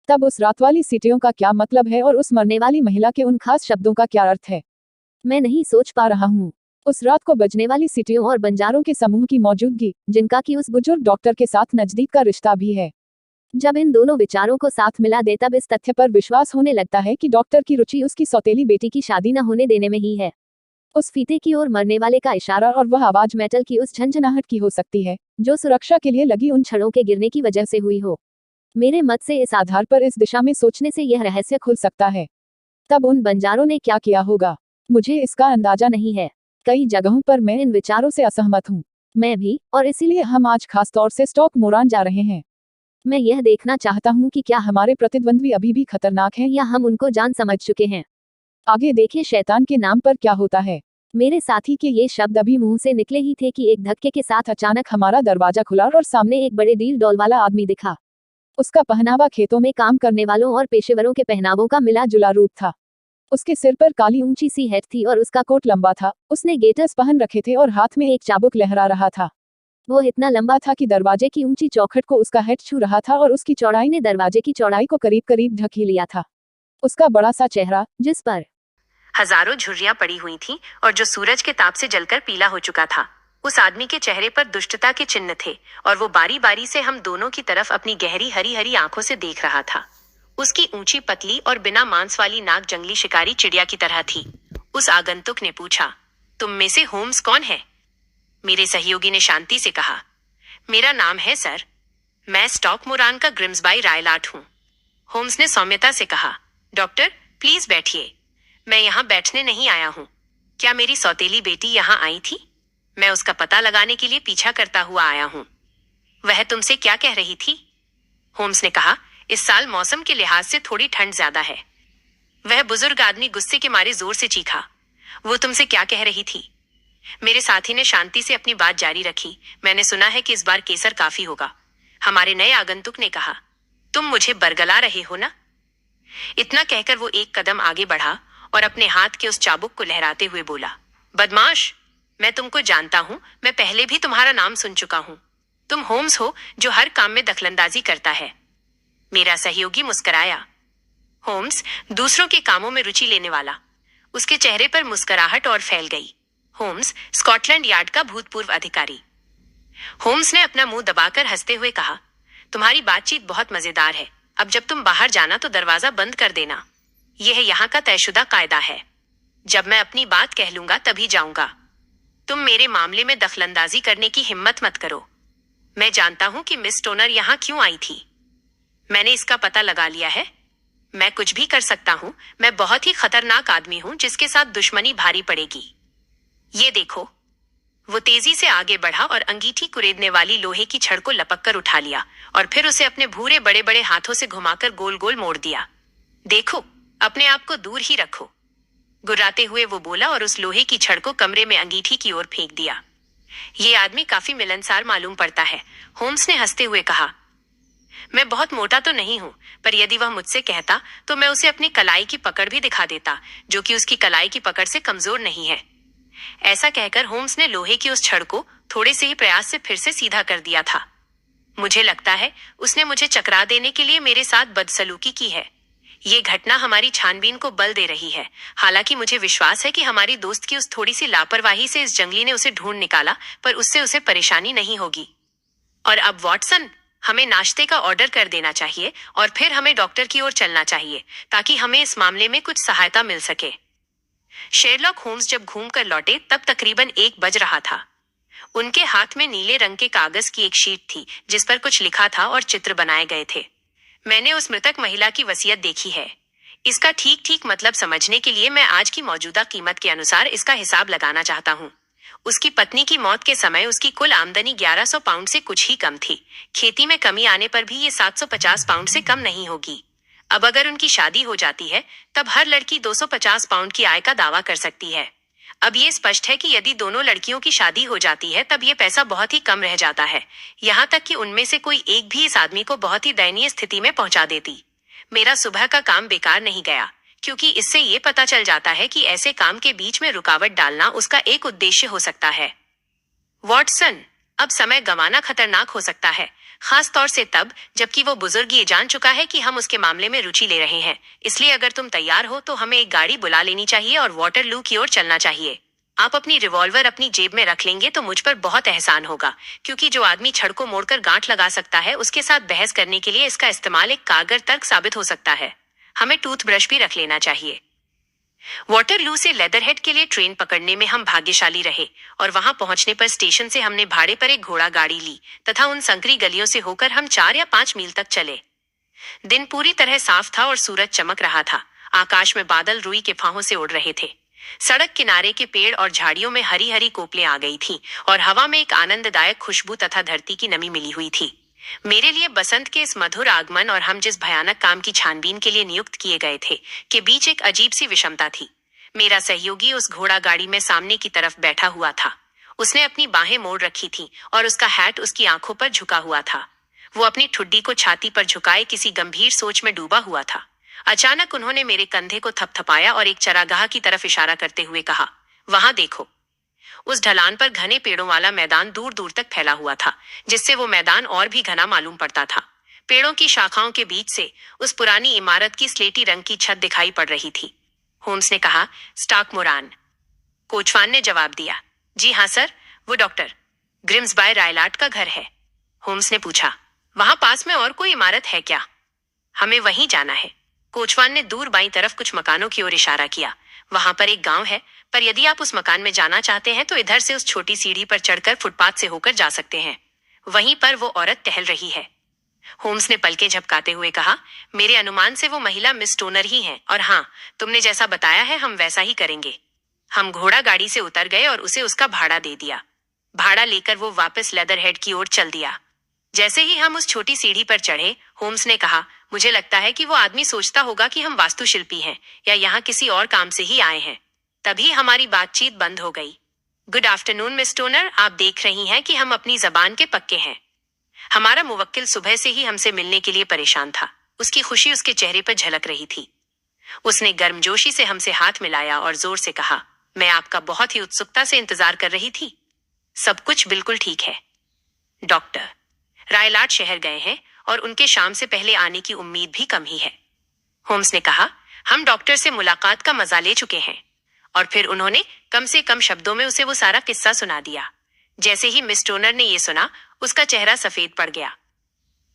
तब उस रात वाली सीटियों का क्या मतलब है और उस मरने वाली महिला के उन खास शब्दों का क्या अर्थ है? मैं नहीं सोच पा रहा हूँ। उस रात को बजने वाली सीटियों और बंजारों के समूह की मौजूदगी, जिनका कि उस बुजुर्ग डॉक्टर के साथ नजदीक का रिश्ता भी है। जब इन दोनों विचारों को साथ मिला दे तब इस तथ्य पर विश्वास होने लगता है कि डॉक्टर की रुचि उसकी सौतेली बेटी की शादी न होने देने में ही है। उस फीते की ओर मरने वाले का इशारा और वह आवाज मेटल की उस झंझनाहट की हो सकती है, जो सुरक्षा के लिए लगी उन छड़ों के गिरने की वजह से हुई हो। मेरे मत से इस आधार पर इस दिशा में सोचने से यह रहस्य खुल सकता है। तब उन बंजारों ने क्या किया होगा? मुझे इसका अंदाजा नहीं है। कई जगहों पर मैं इन विचारों से असहमत हूँ। मैं भी, और इसीलिए हम आज खास तौर से स्टॉक मोरान जा रहे हैं। मैं यह देखना चाहता हूँ कि क्या हमारे प्रतिद्वंद्वी अभी भी खतरनाक हैं या हम उनको जान समझ चुके हैं। आगे देखें शैतान के नाम पर क्या होता है। मेरे साथी के ये शब्द अभी मुंह से निकले ही थे कि एक धक्के के साथ अचानक हमारा दरवाजा खुला और सामने एक बड़े डील डॉल वाला आदमी दिखा। उसका पहनावा खेतों में काम करने वालों और पेशेवरों के पहनावों का मिला जुला रूप था। उसके सिर पर काली ऊंची सी हैट थी और उसका कोट लंबा था। उसने गेटर्स पहन रखे थे और हाथ में एक चाबुक लहरा रहा था। वो इतना लंबा था कि दरवाजे की ऊंची चौखट को उसका हेड छू रहा था और उसकी चौड़ाई ने दरवाजे की चौड़ाई को करीब करीब ढक ही लिया था। उसका बड़ा सा चेहरा, जिस पर हजारों झुर्रियां पड़ी हुई थीं और जो सूरज के ताप से जलकर पीला हो चुका था। उस आदमी के चेहरे पर दुष्टता के चिन्ह थे और वो बारी बारी से हम दोनों की तरफ अपनी गहरी हरी हरी आंखों से देख रहा था। उसकी ऊंची पतली और बिना मांस वाली नाक जंगली शिकारी चिड़िया की तरह थी। उस आगंतुक ने पूछा, तुम में से होम्स कौन है? मेरे सहयोगी ने शांति से कहा, मेरा नाम है सर। मैं स्टॉक मोरान का ग्रिम्सबाई रायलाट हूँ। होम्स ने सौम्यता से कहा, डॉक्टर प्लीज बैठिए। मैं यहाँ बैठने नहीं आया हूँ। क्या मेरी सौतेली बेटी यहाँ आई थी? मैं उसका पता लगाने के लिए पीछा करता हुआ आया हूँ। वह तुमसे क्या कह रही थी? होम्स ने कहा, इस साल मौसम के लिहाज से थोड़ी ठंड ज्यादा है। वह बुजुर्ग आदमी गुस्से के मारे जोर से चीखा, वो तुमसे क्या कह रही थी? मेरे साथी ने शांति से अपनी बात जारी रखी, मैंने सुना है कि इस बार केसर काफी होगा। हमारे नए आगंतुक ने कहा, तुम मुझे बरगला रहे हो ना? इतना कहकर वो एक कदम आगे बढ़ा और अपने हाथ के उस चाबुक को लहराते हुए बोला, बदमाश, मैं तुमको जानता हूं। मैं पहले भी तुम्हारा नाम सुन चुका हूं। तुम होम्स हो जो हर काम में दखलंदाजी करता है। मेरा सहयोगी मुस्कुराया। होम्स, दूसरों के कामों में रुचि लेने वाला। उसके चेहरे पर मुस्कुराहट और फैल गई। होम्स, स्कॉटलैंड यार्ड का भूतपूर्व अधिकारी। होम्स ने अपना मुंह दबाकर हंसते हुए कहा, तुम्हारी बातचीत बहुत मजेदार है। अब जब तुम बाहर जाना तो दरवाजा बंद कर देना। यह यहाँ का तयशुदा कायदा है। जब मैं अपनी बात कह लूंगा तभी जाऊंगा। तुम मेरे मामले में दखलंदाजी करने की हिम्मत मत करो। मैं जानता हूं कि मिस टोनर यहाँ क्यों आई थी। मैंने इसका पता लगा लिया है। मैं कुछ भी कर सकता हूं। मैं बहुत ही खतरनाक आदमी हूं जिसके साथ दुश्मनी भारी पड़ेगी। ये देखो। वो तेजी से आगे बढ़ा और अंगीठी कुरेदने वाली लोहे की छड़ को लपक कर उठा लिया और फिर उसे अपने भूरे बड़े बड़े हाथों से घुमाकर गोल गोल मोड़ दिया। देखो, अपने आप को दूर ही रखो। गुर्राते हुए वो बोला और उस लोहे की छड़ को कमरे में अंगीठी की ओर फेंक दिया। ये आदमी काफी मिलनसार मालूम पड़ता है, होम्स ने हंसते हुए कहा। मैं बहुत मोटा तो नहीं हूं, पर यदि वह मुझसे कहता तो मैं उसे अपनी कलाई की पकड़ भी दिखा देता, जो कि उसकी कलाई की पकड़ से कमजोर नहीं है। ऐसा कहकर होम्स ने लोहे की उस छड़ को थोड़े से ही प्रयास से फिर से सीधा कर दिया था। मुझे लगता है उसने मुझे चकरा देने के लिए मेरे साथ बदसलूकी की है। ये घटना हमारी छानबीन को बल दे रही है। हालांकि मुझे विश्वास है कि हमारी दोस्त की उस थोड़ी सी लापरवाही से इस जंगली ने उसे ढूंढ निकाला, पर उससे उसे परेशानी नहीं होगी। और अब वॉटसन, हमें नाश्ते का ऑर्डर कर देना चाहिए और फिर हमें डॉक्टर की ओर चलना चाहिए ताकि हमें इस मामले में कुछ सहायता मिल सके। शेरलॉक होम्स जब घूम कर लौटे तब तकरीबन 1 बज रहा था। उनके हाथ में नीले रंग के कागज की एक शीट थी जिस पर कुछ लिखा था और चित्र बनाए गए थे। मैंने उस मृतक महिला की वसीयत देखी है। इसका ठीक ठीक मतलब समझने के लिए मैं आज की मौजूदा कीमत के अनुसार इसका हिसाब लगाना चाहता हूँ। उसकी पत्नी की मौत के समय उसकी कुल आमदनी 1100 पाउंड से कुछ ही कम थी। खेती में कमी आने पर भी ये 750 पाउंड से कम नहीं होगी। अब अगर उनकी शादी हो जाती है तब हर लड़की 250 पाउंड की आय का दावा कर सकती है। अब ये स्पष्ट है कि यदि दोनों लड़कियों की शादी हो जाती है तब ये पैसा बहुत ही कम रह जाता है, यहाँ तक कि उनमें से कोई एक भी इस आदमी को बहुत ही दयनीय स्थिति में पहुंचा देती। मेरा सुबह का काम बेकार नहीं गया, क्योंकि इससे ये पता चल जाता है कि ऐसे काम के बीच में रुकावट डालना उसका एक उद्देश्य हो सकता है। वॉटसन, अब समय गंवाना खतरनाक हो सकता है, खास तौर से तब जबकि वो बुजुर्ग ये जान चुका है कि हम उसके मामले में रुचि ले रहे हैं। इसलिए अगर तुम तैयार हो तो हमें एक गाड़ी बुला लेनी चाहिए और वाटरलू की ओर चलना चाहिए। आप अपनी रिवॉल्वर अपनी जेब में रख लेंगे तो मुझ पर बहुत एहसान होगा, क्योंकि जो आदमी छड़ को मोड़कर गांठ लगा सकता है उसके साथ बहस करने के लिए इसका इस्तेमाल एक कारगर तर्क साबित हो सकता है। हमें टूथब्रश भी रख लेना चाहिए। वाटरलू से लेदरहेड के लिए ट्रेन पकड़ने में हम भाग्यशाली रहे और वहां पहुंचने पर स्टेशन से हमने भाड़े पर एक घोड़ा गाड़ी ली तथा उन संकरी गलियों से होकर हम 4 या 5 मील तक चले। दिन पूरी तरह साफ था और सूरज चमक रहा था। आकाश में बादल रुई के फाहों से उड़ रहे थे। सड़क किनारे के पेड़ और झाड़ियों में हरी हरी कोपलें आ गई थीं और हवा में एक आनंददायक खुशबू तथा धरती की नमी मिली हुई थी। मेरे लिए बसंत के इस मधुर आगमन और हम जिस भयानक काम की छानबीन के लिए नियुक्त किए गए थे के बीच एक अजीब सी विषमता थी। मेरा सहयोगी उस घोड़ा गाड़ी में सामने की तरफ बैठा हुआ था। उसने अपनी बाहें मोड़ रखी थीं और उसका हैट उसकी आंखों पर झुका हुआ था। वो अपनी ठुड्डी को छाती पर झुकाए किसी गंभीर सोच में डूबा हुआ था। अचानक उन्होंने मेरे कंधे को थपथपाया और एक चरागाह की तरफ इशारा करते हुए कहा, वहां देखो। उस ढलान पर घने पेड़ों वाला मैदान दूर दूर तक फैला हुआ था, जिससे वो मैदान और भी घना मालूम पड़ता था। पेड़ों की शाखाओं के बीच से उस पुरानी इमारत की स्लेटी रंग की छत दिखाई पड़ रही थी। होम्स ने कहा, स्टाक मोरान। कोचवान ने जवाब दिया, जी हाँ सर, वो डॉक्टर ग्रिम्सबाय रायलाट का घर है। होम्स ने पूछा, वहां पास में और कोई इमारत है क्या? हमें वहीं जाना है। कोचवान ने दूर बाईं तरफ कुछ मकानों की ओर इशारा किया। वहां पर एक गांव है, पर यदि आप उस मकान में जाना चाहते हैं तो इधर से उस छोटी सीढ़ी पर चढ़कर फुटपाथ से होकर जा सकते हैं। वहीं पर वो औरत टहल रही है। होम्स ने पलके झपकाते हुए कहा, मेरे अनुमान से वो महिला मिस टोनर ही हैं, और हाँ, तुमने जैसा बताया है हम वैसा ही करेंगे। हम घोड़ा गाड़ी से उतर गए और उसे उसका भाड़ा दे दिया। भाड़ा लेकर वो वापस लेदरहेड की ओर चल दिया। जैसे ही हम उस छोटी सीढ़ी पर चढ़े, होम्स ने कहा, मुझे लगता है कि वो आदमी सोचता होगा कि हम वास्तुशिल्पी हैं या यहाँ किसी और काम से ही आए हैं। तभी हमारी बातचीत बंद हो गई। गुड आफ्टरनून मिस टोनर, आप देख रही हैं कि हम अपनी जबान के पक्के हैं। हमारा मुवक्किल सुबह से ही हमसे मिलने के लिए परेशान था। उसकी खुशी उसके चेहरे पर झलक रही थी। उसने गर्मजोशी से हमसे हाथ मिलाया और जोर से कहा, मैं आपका बहुत ही उत्सुकता से इंतजार कर रही थी। सब कुछ बिल्कुल ठीक है। डॉक्टर रायलाट शहर गए हैं और उनके शाम से पहले आने की उम्मीद भी कम ही है। होम्स ने कहा, हम डॉक्टर से मुलाकात का मजा ले चुके हैं। और फिर उन्होंने कम से कम शब्दों में उसे वो सारा किस्सा सुना दिया। जैसे ही मिस टोनर ने ये सुना, उसका चेहरा सफेद पड़ गया।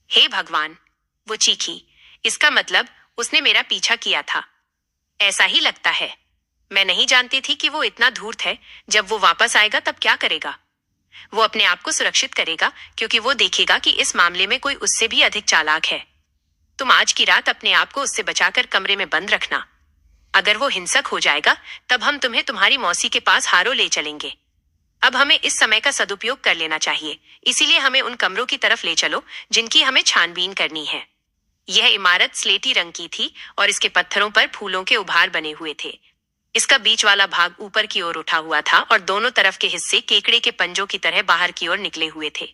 हे भगवान, वो चीखी, इसका मतलब उसने मेरा पीछा किया था। ऐसा ही लगता है। मैं नहीं जानती थी कि वो इतना धूर्त है। जब वो वापस आएगा तब क्या करेगा? वो अपने आप को सुरक्षित करेगा, क्योंकि वो देखेगा कि इस मामले में कोई उससे भी अधिक चालाक है। तुम आज की रात अपने आप को उससे बचाकर कमरे में बंद रखना। अगर वो हिंसक हो जाएगा तब हम तुम्हें तुम्हारी मौसी के पास हारो ले चलेंगे। अब हमें इस समय का सदुपयोग कर लेना चाहिए, इसीलिए हमें उन कमरों की तरफ ले चलो जिनकी हमें छानबीन करनी है। यह इमारत स्लेटी रंग की थी और इसके पत्थरों पर फूलों के उभार बने हुए थे। इसका बीच वाला भाग ऊपर की ओर उठा हुआ था और दोनों तरफ के हिस्से केकड़े के पंजों की तरह बाहर की ओर निकले हुए थे।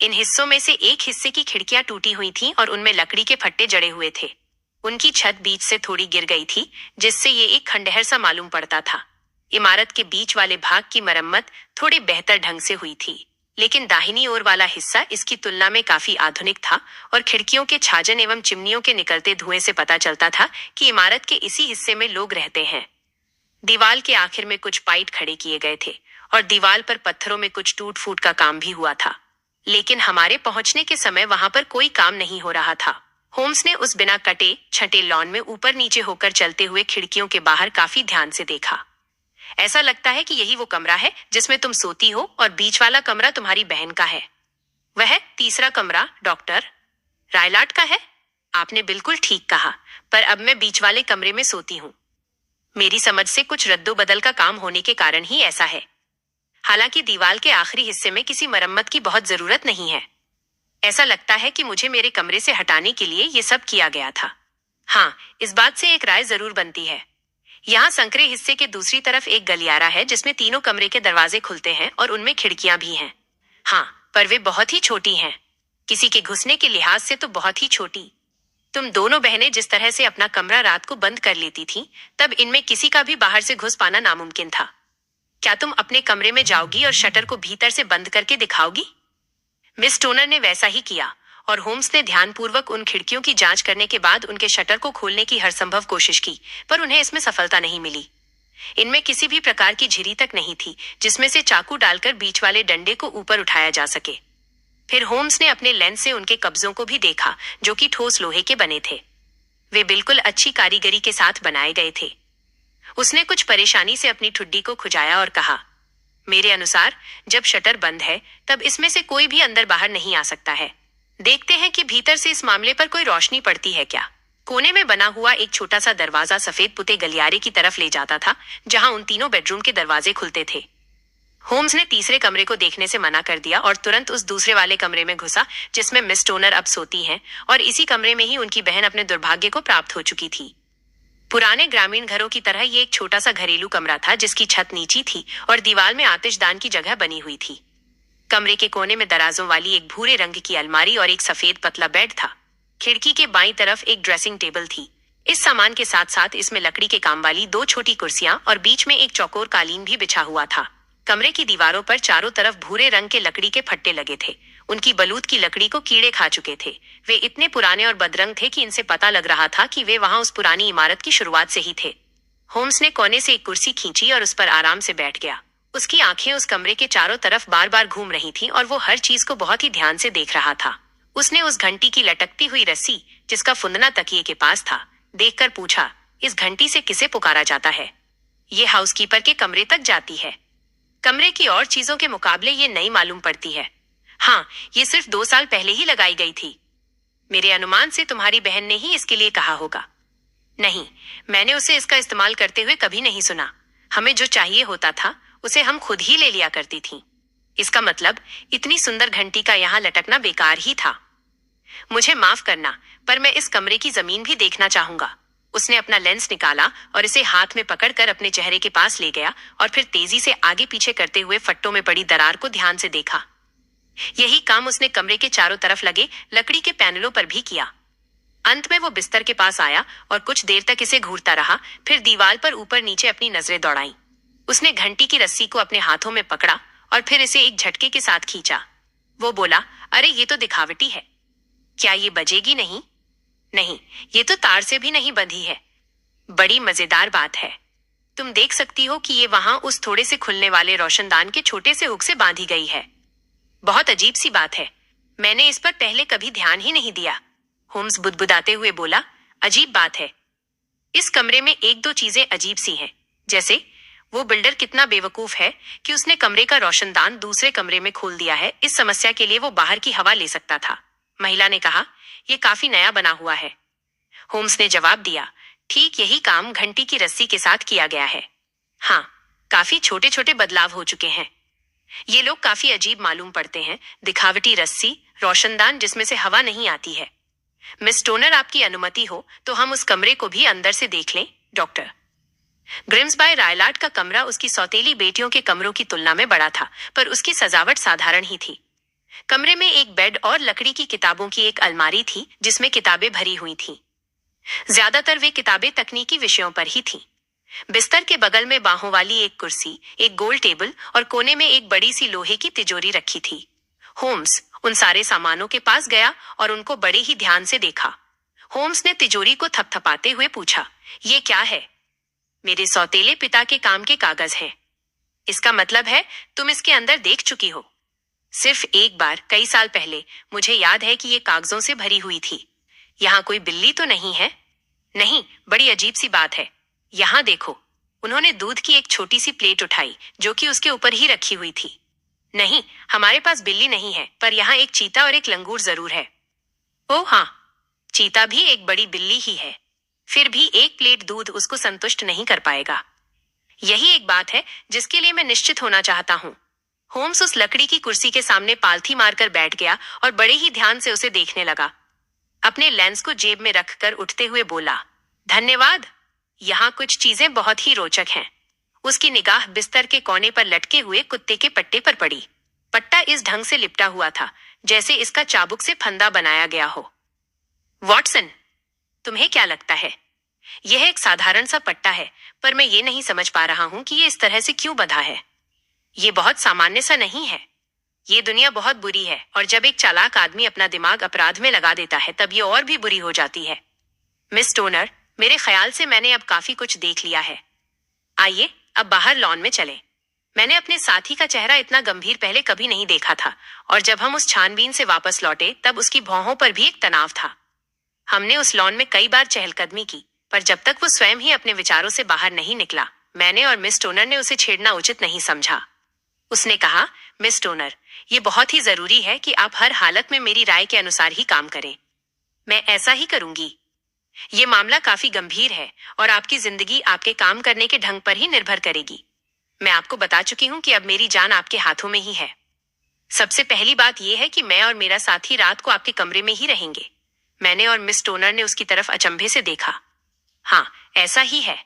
इन हिस्सों में से एक हिस्से की खिड़कियां टूटी हुई थीं और उनमें लकड़ी के फट्टे जड़े हुए थे। उनकी छत बीच से थोड़ी गिर गई थी, जिससे ये एक खंडहर सा मालूम पड़ता था। इमारत के बीच वाले भाग की मरम्मत थोड़े बेहतर ढंग से हुई थी, लेकिन दाहिनी ओर वाला हिस्सा इसकी तुलना में काफी आधुनिक था और खिड़कियों के छाजन एवं चिमनियों के निकलते धुएं से पता चलता था कि इमारत के इसी हिस्से में लोग रहते हैं। दीवार के आखिर में कुछ पाइट खड़े किए गए थे और दीवार पर पत्थरों में कुछ टूट फूट का काम भी हुआ था, लेकिन हमारे पहुंचने के समय वहां पर कोई काम नहीं हो रहा था। होम्स ने उस बिना कटे छटे लॉन में ऊपर नीचे होकर चलते हुए खिड़कियों के बाहर काफी ध्यान से देखा। ऐसा लगता है कि यही वो कमरा है जिसमें तुम सोती हो और बीच वाला कमरा तुम्हारी बहन का है। वह तीसरा कमरा डॉक्टर रायलाट का है। आपने बिल्कुल ठीक कहा, पर अब मैं बीच वाले कमरे में सोती हूँ। मेरी समझ से कुछ रद्दोबदल का काम होने के कारण ही ऐसा है। हालांकि दीवार के आखिरी हिस्से में किसी मरम्मत की बहुत जरूरत नहीं है। ऐसा लगता है कि मुझे मेरे कमरे से हटाने के लिए ये सब किया गया था। हाँ, इस बात से एक राय जरूर बनती है। यहाँ संकरे हिस्से के दूसरी तरफ एक गलियारा है जिसमें तीनों कमरे के दरवाजे खुलते हैं और उनमें खिड़कियां भी हैं। हाँ, पर वे बहुत ही छोटी हैं। किसी के घुसने के लिहाज से तो बहुत ही छोटी। तुम दोनों बहनें जिस तरह से अपना कमरा रात को बंद कर लेती थीं, तब इनमें किसी का भी बाहर से घुस पाना नामुमकिन था। क्या तुम अपने कमरे में जाओगी और शटर को भीतर से बंद करके दिखाओगी? मिस टोनर ने वैसा ही किया और होम्स ने ध्यानपूर्वक उन खिड़कियों की जांच करने के बाद उनके शटर को खोलने की हर संभव कोशिश की, पर उन्हें इसमें सफलता नहीं मिली। इनमें किसी भी प्रकार की झिरी तक नहीं थी जिसमें से चाकू डालकर बीच वाले डंडे को ऊपर उठाया जा सके। फिर होम्स ने अपने लेंस से उनके कब्जों को भी देखा, जो कि ठोस लोहे के बने थे। वे बिल्कुल अच्छी कारीगरी के साथ बनाए गए थे। उसने कुछ परेशानी से अपनी ठुड्डी को खुजाया और कहा, मेरे अनुसार जब शटर बंद है तब इसमें से कोई भी अंदर बाहर नहीं आ सकता है। देखते हैं कि भीतर से इस मामले पर कोई रोशनी पड़ती है क्या। कोने में बना हुआ एक छोटा सा दरवाजा सफेद पुते गलियारे की तरफ ले जाता था, जहां उन तीनों बेडरूम के दरवाजे खुलते थे। होम्स ने तीसरे कमरे को देखने से मना कर दिया और तुरंत उस दूसरे वाले कमरे में घुसा जिसमें मिस टोनर अब सोती हैं, और इसी कमरे में ही उनकी बहन अपने दुर्भाग्य को प्राप्त हो चुकी थी। पुराने ग्रामीण घरों की तरह ये एक छोटा सा घरेलू कमरा था जिसकी छत नीची थी और दीवार में आतिशदान की जगह बनी हुई थी। कमरे के कोने में दराजों वाली एक भूरे रंग की अलमारी और एक सफेद पतला बेड था। खिड़की के बाईं तरफ एक ड्रेसिंग टेबल थी। इस सामान के साथ साथ इसमें लकड़ी के काम वाली 2 छोटी कुर्सियां और बीच में एक चौकोर कालीन भी बिछा हुआ था। कमरे की दीवारों पर चारों तरफ भूरे रंग के लकड़ी के फट्टे लगे थे। उनकी बलूत की लकड़ी को कीड़े खा चुके थे। वे इतने पुराने और बदरंग थे कि इनसे पता लग रहा था कि वे वहां उस पुरानी इमारत की शुरुआत से ही थे। होम्स ने कोने से एक कुर्सी खींची और उस पर आराम से बैठ गया। उसकी आंखें उस कमरे के चारों तरफ बार बार घूम रही थीं और वो हर चीज को बहुत ही ध्यान से देख रहा था। उसने उस घंटी की लटकती हुई रस्सी, जिसका फुंदना तकिए के पास था, देखकर पूछा, इस घंटी से किसे पुकारा जाता है? ये हाउसकीपर के कमरे तक जाती है। कमरे की और चीजों के मुकाबले ये नई मालूम पड़ती है। हाँ, ये सिर्फ 2 साल पहले ही लगाई गई थी। मेरे अनुमान से तुम्हारी बहन ने ही इसके लिए कहा होगा। नहीं, मैंने उसे इसका इस्तेमाल करते हुए कभी नहीं सुना। हमें जो चाहिए होता था उसे हम खुद ही ले लिया करती थीं। इसका मतलब इतनी सुंदर घंटी का यहाँ लटकना बेकार ही था। मुझे माफ करना, पर मैं इस कमरे की जमीन भी देखना चाहूंगा। उसने अपना लेंस निकाला और इसे हाथ में पकड़कर अपने चेहरे के पास ले गया और फिर तेजी से आगे पीछे करते हुए फट्टों में पड़ी दरार को ध्यान से देखा। यही काम उसने कमरे के चारों तरफ लगे लकड़ी के पैनलों पर भी किया। अंत में वो बिस्तर के पास आया और कुछ देर तक इसे घूरता रहा, फिर दीवार पर ऊपर नीचे अपनी नजरें दौड़ाई। उसने घंटी की रस्सी को अपने हाथों में पकड़ा और फिर इसे एक झटके के साथ खींचा। वो बोला, अरे ये तो दिखावटी है। क्या ये बजेगी नहीं? नहीं, ये तो तार से भी नहीं बंधी है। बड़ी मजेदार बात है। तुम देख सकती हो कि ये वहां उस थोड़े से खुलने वाले रोशनदान के छोटे से हुक से बांधी गई है। बहुत अजीब सी बात है, मैंने इस पर पहले कभी ध्यान ही नहीं दिया। होम्स बुदबुदाते हुए बोला, अजीब बात है। इस कमरे में एक दो चीजें अजीब सी हैं, जैसे वो बिल्डर कितना बेवकूफ है कि उसने कमरे का रोशनदान दूसरे कमरे में खोल दिया है। इस समस्या के लिए वो बाहर की हवा ले सकता था। महिला ने कहा, यह काफी नया बना हुआ है। होम्स ने जवाब दिया, ठीक यही काम घंटी की रस्सी के साथ किया गया है। हाँ, काफी छोटे छोटे बदलाव हो चुके हैं। ये लोग काफी अजीब मालूम पड़ते हैं। दिखावटी रस्सी, रोशनदान जिसमें से हवा नहीं आती है। मिस टोनर, आपकी अनुमति हो तो हम उस कमरे को भी अंदर से देख लें, डॉक्टर। ग्रिम्सबाय रायलाट का कमरा उसकी सौतेली बेटियों के कमरों की तुलना में बड़ा था, पर उसकी सजावट साधारण ही थी। कमरे में एक बेड और लकड़ी की किताबों की एक अलमारी थी जिसमें किताबें भरी हुई थीं। ज्यादातर वे किताबें तकनीकी विषयों पर ही थीं। बिस्तर के बगल में बाहों वाली एक कुर्सी, एक गोल टेबल और कोने में एक बड़ी सी लोहे की तिजोरी रखी थी। होम्स उन सारे सामानों के पास गया और उनको बड़े ही ध्यान से देखा। होम्स ने तिजोरी को थपथपाते हुए पूछा, ये क्या है? मेरे सौतेले पिता के काम के कागज हैं। इसका मतलब है तुम इसके अंदर देख चुकी हो। सिर्फ एक बार, कई साल पहले। मुझे याद है कि ये कागजों से भरी हुई थी। यहाँ कोई बिल्ली तो नहीं है? नहीं, बड़ी अजीब सी बात है। यहाँ देखो। उन्होंने दूध की एक छोटी सी प्लेट उठाई जो कि उसके ऊपर ही रखी हुई थी। नहीं, हमारे पास बिल्ली नहीं है, पर यहाँ एक चीता और एक लंगूर जरूर है। ओह हाँ, चीता भी एक बड़ी बिल्ली ही है। फिर भी एक प्लेट दूध उसको संतुष्ट नहीं कर पाएगा। यही एक बात है जिसके लिए मैं निश्चित होना चाहता हूँ। होम्स उस लकड़ी की कुर्सी के सामने पालथी मारकर बैठ गया और बड़े ही ध्यान से उसे देखने लगा। अपने लेंस को जेब में रखकर उठते हुए बोला, धन्यवाद। यहाँ कुछ चीजें बहुत ही रोचक हैं। उसकी निगाह बिस्तर के कोने पर लटके हुए कुत्ते के पट्टे पर पड़ी। पट्टा इस ढंग से लिपटा हुआ था जैसे इसका चाबुक से फंदा बनाया गया हो। वॉटसन, तुम्हें क्या लगता है? यह एक साधारण सा पट्टा है, पर मैं ये नहीं समझ पा रहा हूं कि ये इस तरह से क्यों बंधा है। ये बहुत सामान्य सा नहीं है। ये दुनिया बहुत बुरी है और जब एक चालाक आदमी अपना दिमाग अपराध में लगा देता है तब ये और भी बुरी हो जाती है। मिस टोनर, मेरे ख्याल से मैंने अब काफी कुछ देख लिया है। आइए अब बाहर लॉन में चलें। मैंने अपने साथी का चेहरा इतना गंभीर पहले कभी नहीं देखा था और जब हम उस छानबीन से वापस लौटे तब उसकी भौहों पर भी एक तनाव था। हमने उस लॉन में कई बार चहलकदमी की, पर जब तक वो स्वयं ही अपने विचारों से बाहर नहीं निकला, मैंने और मिस टोनर ने उसे छेड़ना उचित नहीं समझा। उसने कहा, मिस टोनर, ये बहुत ही जरूरी है कि आप हर हालत में मेरी राय के अनुसार ही काम करें। मैं ऐसा ही करूंगी। ये मामला काफी गंभीर है और आपकी जिंदगी आपके काम करने के ढंग पर ही निर्भर करेगी। मैं आपको बता चुकी हूं कि अब मेरी जान आपके हाथों में ही है। सबसे पहली बात यह है कि मैं और मेरा साथी रात को आपके कमरे में ही रहेंगे। मैंने और मिस टोनर ने उसकी तरफ अचंभे से देखा। हाँ, ऐसा ही है।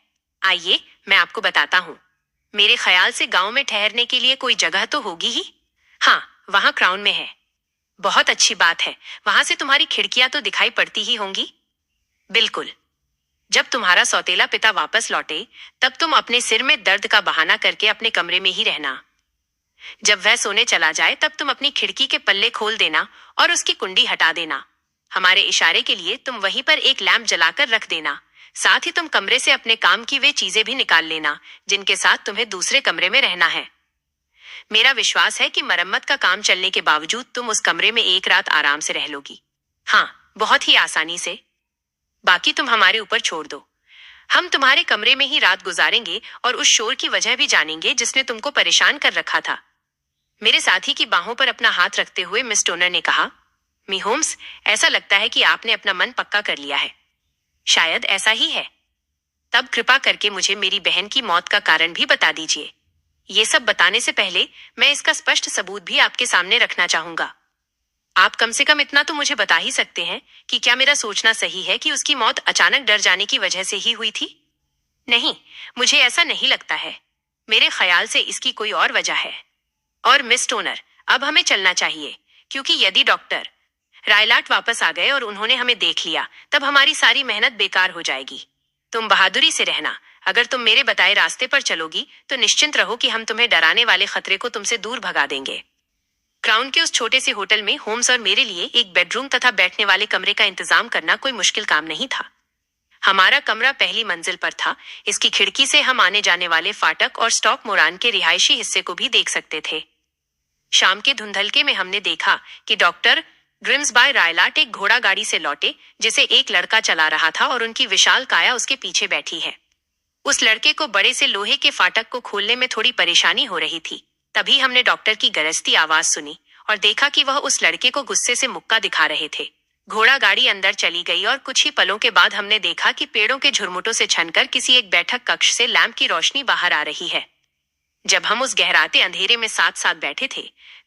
आइए मैं आपको बताता हूँ। मेरे ख्याल से गांव में ठहरने के लिए कोई जगह तो होगी ही। हाँ, वहां क्राउन में है। बहुत अच्छी बात है। वहां से तुम्हारी खिड़कियां तो दिखाई पड़ती ही होंगी। बिल्कुल। जब तुम्हारा सौतेला पिता वापस लौटे तब तुम अपने सिर में दर्द का बहाना करके अपने कमरे में ही रहना। जब वह सोने चला जाए तब तुम अपनी खिड़की के पल्ले खोल देना और उसकी कुंडी हटा देना। हमारे इशारे के लिए तुम वहीं पर एक लैंप जलाकर रख देना। साथ ही तुम कमरे से अपने काम की वे चीजें भी निकाल लेना जिनके साथ तुम्हें दूसरे कमरे में रहना है। मेरा विश्वास है कि मरम्मत का काम चलने के बावजूद तुम उस कमरे में एक रात आराम से रह लोगी। हाँ, बहुत ही आसानी से। बाकी तुम हमारे ऊपर छोड़ दो। हम तुम्हारे कमरे में ही रात गुजारेंगे और उस शोर की वजह भी जानेंगे जिसने तुमको परेशान कर रखा था। मेरे साथी की बाहों पर अपना हाथ रखते हुए मिस टोनर ने कहा, मी होम्स, ऐसा लगता है कि आपने अपना मन पक्का कर लिया है। शायद ऐसा ही है। तब कृपा करके मुझे मेरी बहन की मौत का कारण भी बता दीजिए। ये सब बताने से पहले मैं इसका स्पष्ट सबूत भी आपके सामने रखना चाहूंगा। आप कम से कम इतना तो मुझे बता ही सकते हैं कि क्या मेरा सोचना सही है कि उसकी मौत अचानक डर जाने की वजह से ही हुई थी? नहीं, मुझे ऐसा नहीं लगता है। मेरे ख्याल से इसकी कोई और वजह है। और मिस टोनर, अब हमें चलना चाहिए, क्योंकि यदि डॉक्टर रायलाट वापस आ गए और उन्होंने हमें देख लिया तब हमारी सारी मेहनत बेकार हो जाएगी। तुम बहादुरी से रहना। अगर तुम मेरे बताए रास्ते पर चलोगी तो निश्चिंत रहो कि हम तुम्हें डराने वाले खतरे को तुमसे दूर भगा देंगे। क्राउन के उस छोटे से होटल में होम्स और मेरे लिए एक बेडरूम तथा बैठने वाले कमरे का इंतजाम करना कोई मुश्किल काम नहीं था। हमारा कमरा पहली मंजिल पर था। इसकी खिड़की से हम आने जाने वाले फाटक और स्टॉक मोरान के रिहायशी हिस्से को भी देख सकते थे। शाम के धुंधलके में हमने देखा कि डॉक्टर ग्रिम्सबाय रायलाट एक घोड़ा गाड़ी से लौटे, जिसे एक लड़का चला रहा था और उनकी विशाल काया उसके पीछे बैठी है। उस लड़के को बड़े से लोहे के फाटक को खोलने में थोड़ी परेशानी हो रही थी। तभी हमने डॉक्टर की गरजती आवाज सुनी और देखा कि वह उस लड़के को गुस्से से मुक्का दिखा रहे थे। घोड़ा गाड़ी अंदर चली गई और कुछ ही पलों के बाद हमने देखा कि पेड़ों के झुरमुटों से छनकर किसी एक बैठक कक्ष से लैंप की रोशनी बाहर आ रही है। जब हम उस गहराते अंधेरे में साथ साथ बैठे थे,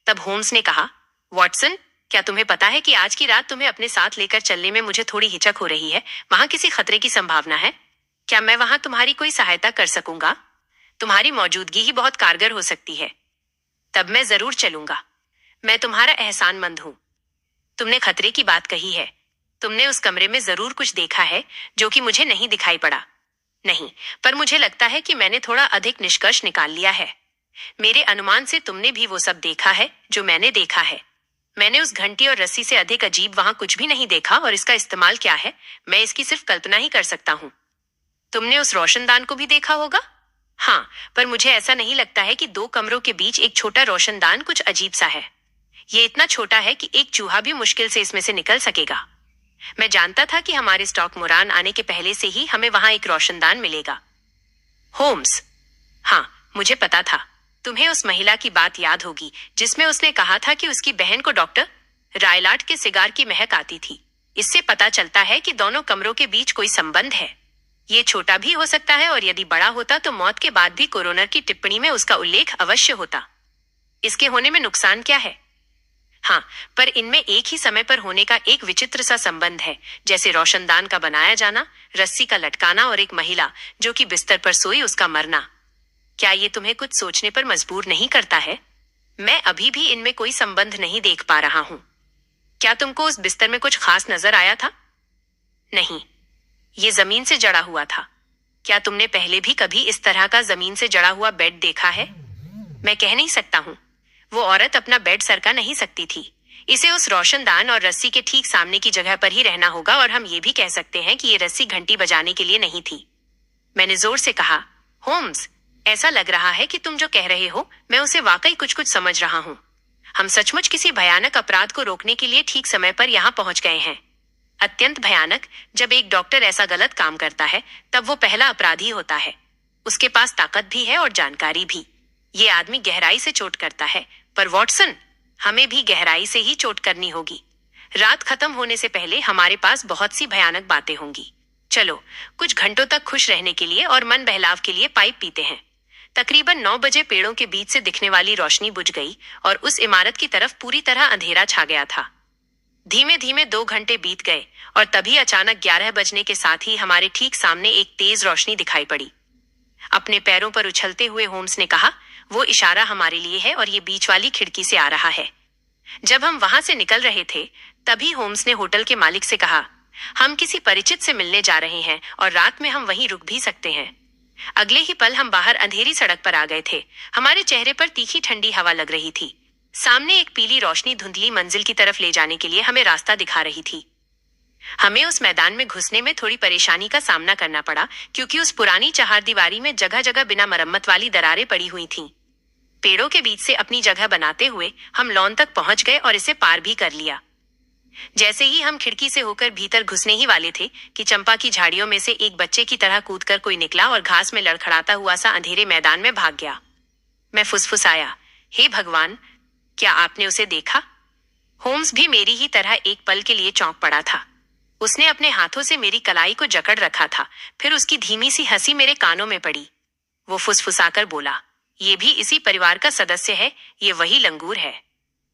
तब होम्स ने कहा, वॉटसन, क्या तुम्हें पता है कि आज की रात तुम्हें अपने साथ लेकर चलने में मुझे थोड़ी हिचक हो रही है? वहां किसी खतरे की संभावना है। क्या मैं वहां तुम्हारी कोई सहायता कर सकूंगा? तुम्हारी मौजूदगी ही बहुत कारगर हो सकती है। तब मैं जरूर चलूंगा। मैं तुम्हारा एहसानमंद हूं। तुमने खतरे की बात कही है। तुमने उस कमरे में जरूर कुछ देखा है जो कि मुझे नहीं दिखाई पड़ा। नहीं, पर मुझे लगता है कि मैंने थोड़ा अधिक निष्कर्ष निकाल लिया है। मेरे अनुमान से तुमने भी वो सब देखा है जो मैंने देखा है। मैंने उस घंटी और रस्सी से अधिक अजीब वहां कुछ भी नहीं देखा, और इसका इस्तेमाल क्या है, मैं इसकी सिर्फ कल्पना ही कर सकता हूं। तुमने उस रोशनदान को भी देखा होगा? हाँ, पर मुझे ऐसा नहीं लगता है कि दो कमरों के बीच एक छोटा रोशनदान कुछ अजीब सा है। ये इतना छोटा है कि एक चूहा भी मुश्किल से इसमें से निकल सकेगा। मैं जानता था कि हमारे स्टॉक मोरान आने के पहले से ही हमें वहां एक रोशनदान मिलेगा। होम्स, हाँ, मुझे पता था। तुम्हें उस महिला की बात याद होगी जिसमें उसने कहा था कि उसकी बहन को डॉक्टर रायलाट के सिगार की महक आती थी। इससे पता चलता है कि दोनों कमरों के बीच कोई संबंध है। ये छोटा भी हो सकता है, और यदि बड़ा होता तो मौत के बाद भी कोरोनर की टिप्पणी में उसका उल्लेख अवश्य होता। इसके होने में नुकसान क्या है? हाँ, पर इनमें एक ही समय पर होने का एक विचित्र सा संबंध है, जैसे रोशनदान का बनाया जाना, रस्सी का लटकाना और एक महिला जो कि बिस्तर पर सोई उसका मरना। क्या ये तुम्हें कुछ सोचने पर मजबूर नहीं करता है? मैं अभी भी इनमें कोई संबंध नहीं देख पा रहा हूं। क्या तुमको उस बिस्तर में कुछ खास नजर आया था? नहीं, ये जमीन से जड़ा हुआ था। क्या तुमने पहले भी कभी इस तरह का जमीन से जड़ा हुआ बेड देखा है? मैं कह नहीं सकता हूं। वो औरत अपना बेड सरका नहीं सकती थी। इसे उस रोशनदान और रस्सी के ठीक सामने की जगह पर ही रहना होगा, और हम ये भी कह सकते हैं कि ये रस्सी घंटी बजाने के लिए नहीं थी। मैंने जोर से कहा, होम्स, ऐसा लग रहा है कि तुम जो कह रहे हो मैं उसे वाकई कुछ कुछ समझ रहा हूं। हम सचमुच किसी भयानक अपराध को रोकने के लिए ठीक समय पर यहाँ पहुंच गए हैं। अत्यंत भयानक। जब एक डॉक्टर ऐसा गलत काम करता है तब वो पहला अपराधी होता है। उसके पास ताकत भी है और जानकारी भी। ये आदमी गहराई से चोट करता है, पर वॉटसन, हमें भी गहराई से ही चोट करनी होगी। रात खत्म होने से पहले हमारे पास बहुत सी भयानक बातें होंगी। चलो, कुछ घंटों तक खुश रहने के लिए और मन बहलाव के लिए पाइप पीते हैं। तकरीबन 9 बजे पेड़ों के बीच से दिखने वाली रोशनी बुझ गई और उस इमारत की तरफ पूरी तरह अंधेरा छा गया था। धीमे धीमे 2 घंटे बीत गए और तभी अचानक 11 बजने के साथ ही हमारे ठीक सामने एक तेज रोशनी दिखाई पड़ी। अपने पैरों पर उछलते हुए होम्स ने कहा, वो इशारा हमारे लिए है और ये बीच वाली खिड़की से आ रहा है। जब हम वहां से निकल रहे थे तभी होम्स ने होटल के मालिक से कहा, हम किसी परिचित से मिलने जा रहे हैं और रात में हम वहीं रुक भी सकते हैं। अगले ही पल हम बाहर अंधेरी सड़क पर आ गए थे। हमारे चेहरे पर तीखी ठंडी हवा लग रही थी। सामने एक पीली रोशनी धुंधली मंजिल की तरफ ले जाने के लिए हमें रास्ता दिखा रही थी। हमें उस मैदान में घुसने में थोड़ी परेशानी का सामना करना पड़ा, क्योंकि उस पुरानी चहारदीवारी में जगह जगह बिना मरम्मत वाली दरारें पड़ी हुई थीं। पेड़ों के बीच से अपनी जगह बनाते हुए हम लॉन तक पहुंच गए और इसे पार भी कर लिया। जैसे ही हम खिड़की से होकर भीतर घुसने ही वाले थे कि चंपा की झाड़ियों में से एक बच्चे की तरह कूदकर कोई निकला और घास में लड़खड़ाता हुआ सा अंधेरे मैदान में भाग गया। मैं फुसफुसाया, हे भगवान, क्या आपने उसे देखा? होम्स भी मेरी ही तरह एक पल के लिए चौंक पड़ा था। उसने अपने हाथों से मेरी कलाई को जकड़ रखा था। फिर उसकी धीमी सी हंसी मेरे कानों में पड़ी। वो फुसफुसाकर बोला, ये भी इसी परिवार का सदस्य है, ये वही लंगूर है।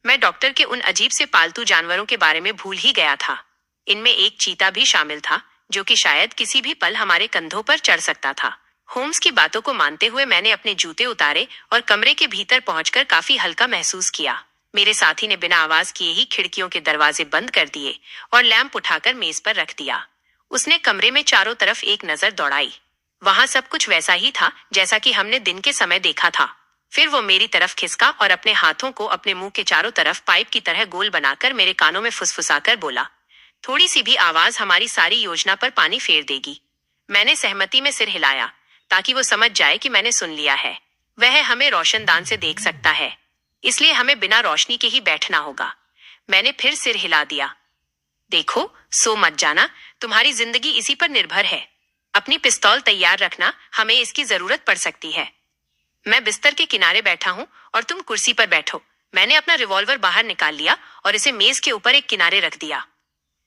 मैं डॉक्टर के उन अजीब से पालतू जानवरों के बारे में भूल ही गया था। इनमें एक चीता भी शामिल था, जो कि शायद किसी भी पल हमारे कंधों पर चढ़ सकता था। होम्स की बातों को मानते हुए मैंने अपने जूते उतारे और कमरे के भीतर पहुंचकर काफी हल्का महसूस किया। मेरे साथी ने बिना आवाज किए ही खिड़कियों के दरवाजे बंद कर दिए और लैंप उठाकर मेज पर रख दिया। उसने कमरे में चारों तरफ एक नजर दौड़ाई। वहां सब कुछ वैसा ही था जैसा कि हमने दिन के समय देखा था। फिर वो मेरी तरफ खिसका और अपने हाथों को अपने मुंह के चारों तरफ पाइप की तरह गोल बनाकर मेरे कानों में फुसफुसाकर बोला, थोड़ी सी भी आवाज हमारी सारी योजना पर पानी फेर देगी। मैंने सहमति में सिर हिलाया ताकि वो समझ जाए कि मैंने सुन लिया है। वह हमें रोशनदान से देख सकता है, इसलिए हमें बिना रोशनी के ही बैठना होगा। मैंने फिर सिर हिला दिया। देखो, सो मत जाना, तुम्हारी जिंदगी इसी पर निर्भर है। अपनी पिस्तौल तैयार रखना, हमें इसकी जरूरत पड़ सकती है। मैं बिस्तर के किनारे बैठा हूं और तुम कुर्सी पर बैठो। मैंने अपना रिवॉल्वर बाहर निकाल लिया और इसे मेज के ऊपर एक किनारे रख दिया।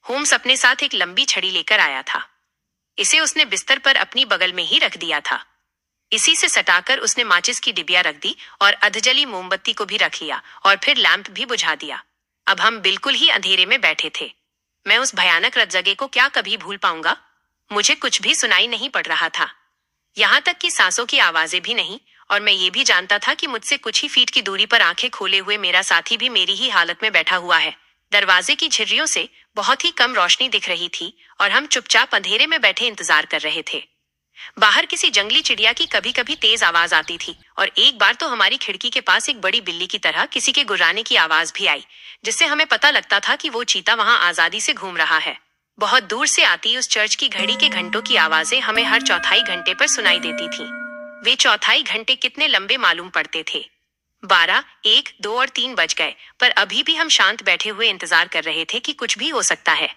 होम्स अपने साथ एक लंबी छड़ी लेकर आया था। इसे उसने बिस्तर पर अपनी बगल में ही रख दिया था। इसी से सटाकर उसने माचिस की डिबिया रख दी और अधजली मोमबत्ती को भी रख लिया और फिर लैंप भी बुझा दिया। अब हम बिल्कुल ही अंधेरे में बैठे थे। मैं उस भयानक रात जगह को क्या कभी भूल पाऊंगा। मुझे कुछ भी सुनाई नहीं पड़ रहा था, यहाँ तक कि सांसों की आवाजें भी नहीं। और मैं ये भी जानता था कि मुझसे कुछ ही फीट की दूरी पर आंखें खोले हुए मेरा साथी भी मेरी ही हालत में बैठा हुआ है। दरवाजे की झिर्रियों से बहुत ही कम रोशनी दिख रही थी और हम चुपचाप अंधेरे में बैठे इंतजार कर रहे थे। बाहर किसी जंगली चिड़िया की कभी कभी तेज आवाज आती थी और एक बार तो हमारी खिड़की के पास एक बड़ी बिल्ली की तरह किसी के गुर्राने की आवाज भी आई, जिससे हमें पता लगता था कि वो चीता वहां आजादी से घूम रहा है। बहुत दूर से आती उस चर्च की घड़ी के घंटों की आवाजें हमें हर चौथाई घंटे पर सुनाई देती थीं। वे चौथाई घंटे कितने लंबे मालूम पड़ते थे। 12, 1, 2 और 3 बज गए, पर अभी भी हम शांत बैठे हुए इंतजार कर रहे थे कि कुछ भी हो सकता है।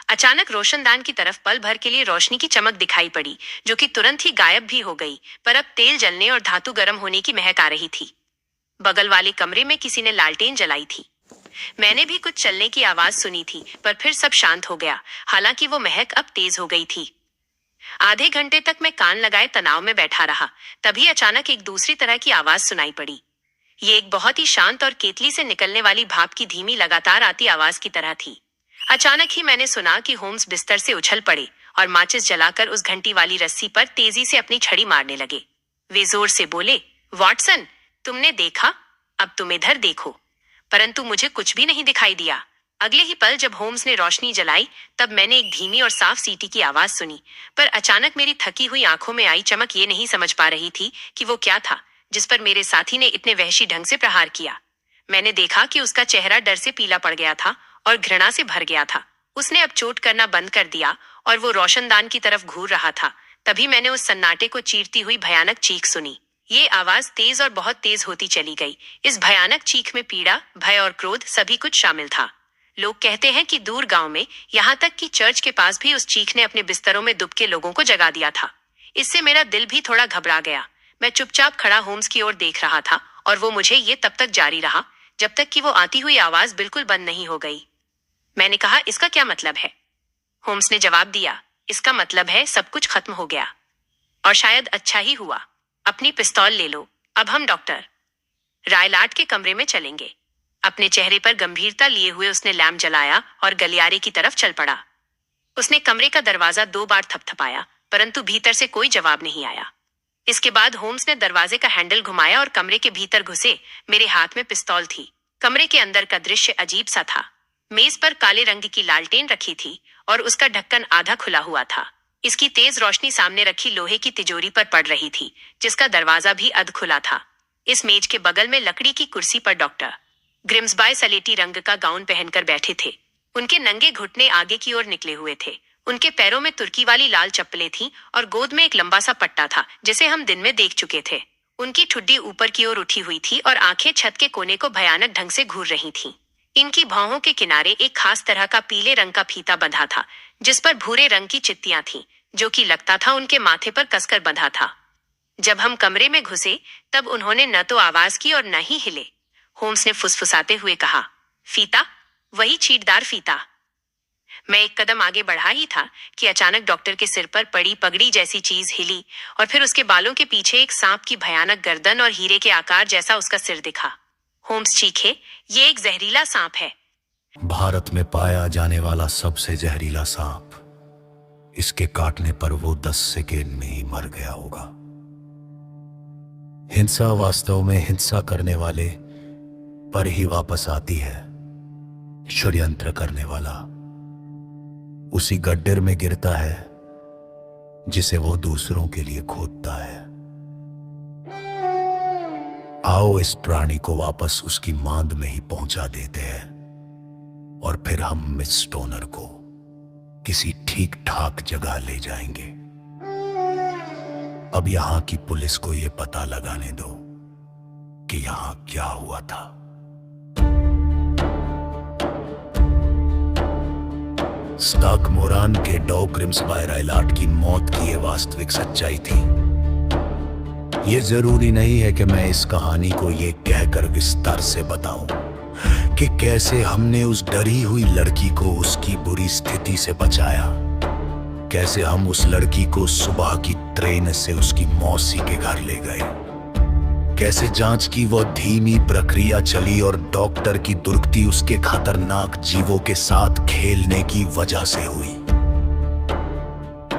अचानक रोशनदान की तरफ पल भर के लिए रोशनी की चमक दिखाई पड़ी, जो कि तुरंत ही गायब भी हो गई। पर अब तेल जलने और धातु गर्म होने की महक आ रही थी। बगल वाले कमरे में किसी ने लालटेन जलाई थी। मैंने भी कुछ चलने की आवाज सुनी थी, पर फिर सब शांत हो गया। हालांकि वो महक अब तेज हो गई थी। आधे घंटे तक मैं कान लगाए तनाव में बैठा रहा। तभी अचानक एक दूसरी तरह की आवाज सुनाई पड़ी। ये एक बहुत ही शांत और केतली से निकलने वाली भाप की धीमी लगातार आती आवाज की तरह थी। अचानक ही मैंने सुना कि होम्स बिस्तर से उछल पड़े और माचिस जलाकर उस घंटी वाली रस्सी पर तेजी से अपनी छड़ी मारने लगे। वे जोर से बोले, वॉटसन, तुमने देखा? अब तुम इधर देखो। परंतु मुझे कुछ भी नहीं दिखाई दिया। अगले ही पल जब होम्स ने रोशनी जलाई, तब मैंने एक धीमी और साफ सीटी की आवाज सुनी। पर अचानक मेरी थकी हुई आंखों में आई चमक ये नहीं समझ पा रही थी कि वो क्या था जिस पर मेरे साथी ने इतने वहशी ढंग से प्रहार किया। मैंने देखा कि उसका चेहरा डर से पीला पड़ गया था और घृणा से भर गया था। उसने अब चोट करना बंद कर दिया और वो रोशनदान की तरफ घूर रहा था। तभी मैंने उस सन्नाटे को चीरती हुई भयानक चीख सुनी। ये आवाज तेज और बहुत तेज होती चली गई। इस भयानक चीख में पीड़ा, भय और क्रोध सभी कुछ शामिल था। लोग कहते हैं कि दूर गांव में, यहाँ तक कि चर्च के पास भी उस चीख ने अपने बिस्तरों में दुबके लोगों को जगा दिया था। इससे मेरा दिल भी थोड़ा घबरा गया। मैं चुपचाप खड़ा होम्स की ओर देख रहा था और वो मुझे ये तब तक जारी रहा जब तक कि वो आती हुई आवाज बिल्कुल बंद नहीं हो गई। मैंने कहा, इसका क्या मतलब है? होम्स ने जवाब दिया, इसका मतलब है सब कुछ खत्म हो गया। और शायद अच्छा ही हुआ। अपनी पिस्तौल ले लो, अब हम डॉक्टर रायलाट के कमरे में चलेंगे। अपने चेहरे पर गंभीरता लिए हुए उसने लैम्प जलाया और गलियारे की तरफ चल पड़ा। उसने कमरे का दरवाजा 2 बार थपथपाया, परंतु भीतर से कोई जवाब नहीं आया। इसके बाद होम्स ने दरवाजे का हैंडल घुमाया और कमरे के भीतर घुसे। मेरे हाथ में पिस्तौल थी। कमरे के अंदर का दृश्य अजीब सा था। मेज पर काले रंग की लालटेन रखी थी और उसका ढक्कन आधा खुला हुआ था। इसकी तेज रोशनी सामने रखी लोहे की तिजोरी पर पड़ रही थी, जिसका दरवाजा भी अध खुला था। इस मेज के बगल में लकड़ी की कुर्सी पर डॉक्टर ग्रिम्सबाय सलेटी रंग का गाउन पहनकर बैठे थे। उनके नंगे घुटने आगे की ओर निकले हुए थे। उनके पैरों में तुर्की वाली लाल चप्पलें थीं और गोद में एक लंबा सा पट्टा था, जिसे हम दिन में देख चुके थे। उनकी ठुड्डी ऊपर की ओर उठी हुई थी और आंखें छत के कोने को भयानक ढंग से घूर रही थीं। इनकी भौहों के किनारे एक खास तरह का पीले रंग का फीता बंधा था, जिस पर भूरे रंग की चित्तियां थीं, जो कि लगता था उनके माथे पर कसकर बंधा था। जब हम कमरे में घुसे, तब उन्होंने न तो आवाज की और न ही हिले। होम्स ने फुसफुसाते हुए कहा, फीता, वही छींटदार फीता। मैं एक कदम आगे बढ़ा ही था कि अचानक डॉक्टर के सिर पर पड़ी पगड़ी जैसी चीज हिली और फिर उसके बालों के पीछे एक सांप की भयानक गर्दन और हीरे के आकार जैसा उसका सिर दिखा। होम्स चीखे, ये एक जहरीला सांप है। भारत में पाया जाने वाला सबसे जहरीला सांप। इसके काटने पर वो 10 सेकेंड में ही मर गया होगा। हिंसा वास्तव में हिंसा करने वाले पर ही वापस आती है। षड्यंत्र करने वाला उसी गड्ढे में गिरता है जिसे वो दूसरों के लिए खोदता है। आओ इस प्राणी को वापस उसकी मांद में ही पहुंचा देते हैं और फिर हम मिस स्टोनर को किसी ठीक ठाक जगह ले जाएंगे। अब यहां की पुलिस को यह पता लगाने दो कि यहां क्या हुआ था। स्टाक मोरान के डॉ ग्रिम्सबाय-रायलाट की मौत की यह वास्तविक सच्चाई थी। यह जरूरी नहीं है कि मैं इस कहानी को यह कहकर विस्तार से बताऊं कि कैसे हमने उस डरी हुई लड़की को उसकी बुरी स्थिति से बचाया, कैसे हम उस लड़की को सुबह की ट्रेन से उसकी मौसी के घर ले गए, कैसे जांच की वो धीमी प्रक्रिया चली और डॉक्टर की दुर्गति उसके खतरनाक जीवों के साथ खेलने की वजह से हुई।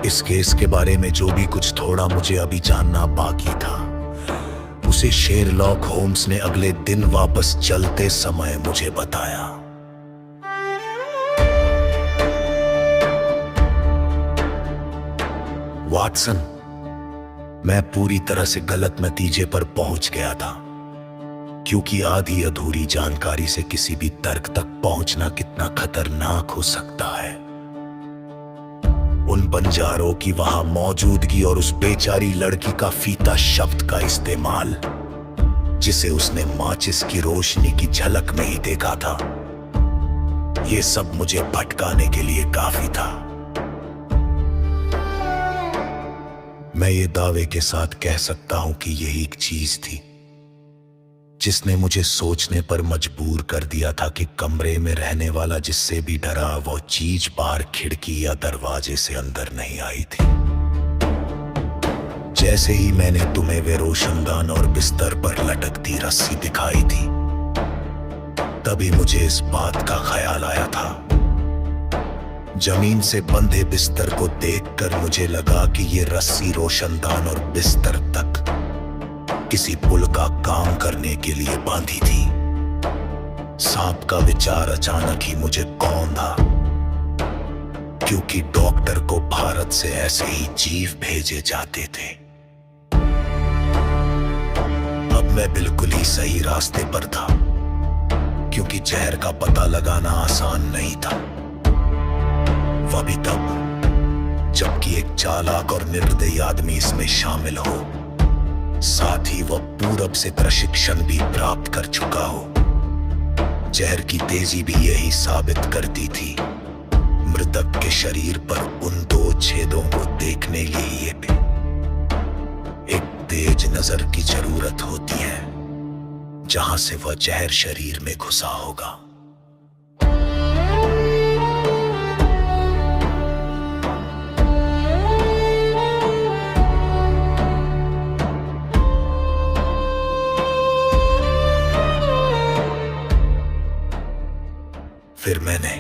इस केस के बारे में जो भी कुछ थोड़ा मुझे अभी जानना बाकी था, उसे शेरलॉक होम्स ने अगले दिन वापस चलते समय मुझे बताया। वाटसन, मैं पूरी तरह से गलत नतीजे पर पहुंच गया था, क्योंकि आधी अधूरी जानकारी से किसी भी तर्क तक पहुंचना कितना खतरनाक हो सकता है। उन बंजारों की वहां मौजूदगी और उस बेचारी लड़की का फीता शब्द का इस्तेमाल, जिसे उसने माचिस की रोशनी की झलक में ही देखा था, यह सब मुझे भटकाने के लिए काफी था। मैं ये दावे के साथ कह सकता हूं कि यही एक चीज थी जिसने मुझे सोचने पर मजबूर कर दिया था कि कमरे में रहने वाला जिससे भी डरा वो चीज बाहर खिड़की या दरवाजे से अंदर नहीं आई थी। जैसे ही मैंने तुम्हें वे रोशनदान और बिस्तर पर लटकती रस्सी दिखाई थी, तभी मुझे इस बात का ख्याल आया था। जमीन से बंधे बिस्तर को देखकर मुझे लगा कि ये रस्सी रोशनदान और बिस्तर तक किसी पुल का काम करने के लिए बांधी थी। सांप का विचार अचानक ही मुझे कौंधा, क्योंकि डॉक्टर को भारत से ऐसे ही जीव भेजे जाते थे। अब मैं बिल्कुल ही सही रास्ते पर था, क्योंकि जहर का पता लगाना आसान नहीं था, वह भी तब जबकि एक चालाक और निर्दयी आदमी इसमें शामिल हो, साथ ही वह पूरब से प्रशिक्षण भी प्राप्त कर चुका हो। जहर की तेजी भी यही साबित करती थी। मृतक के शरीर पर उन 2 छेदों को देखने के लिए एक तेज नजर की जरूरत होती है, जहां से वह जहर शरीर में घुसा होगा। फिर मैंने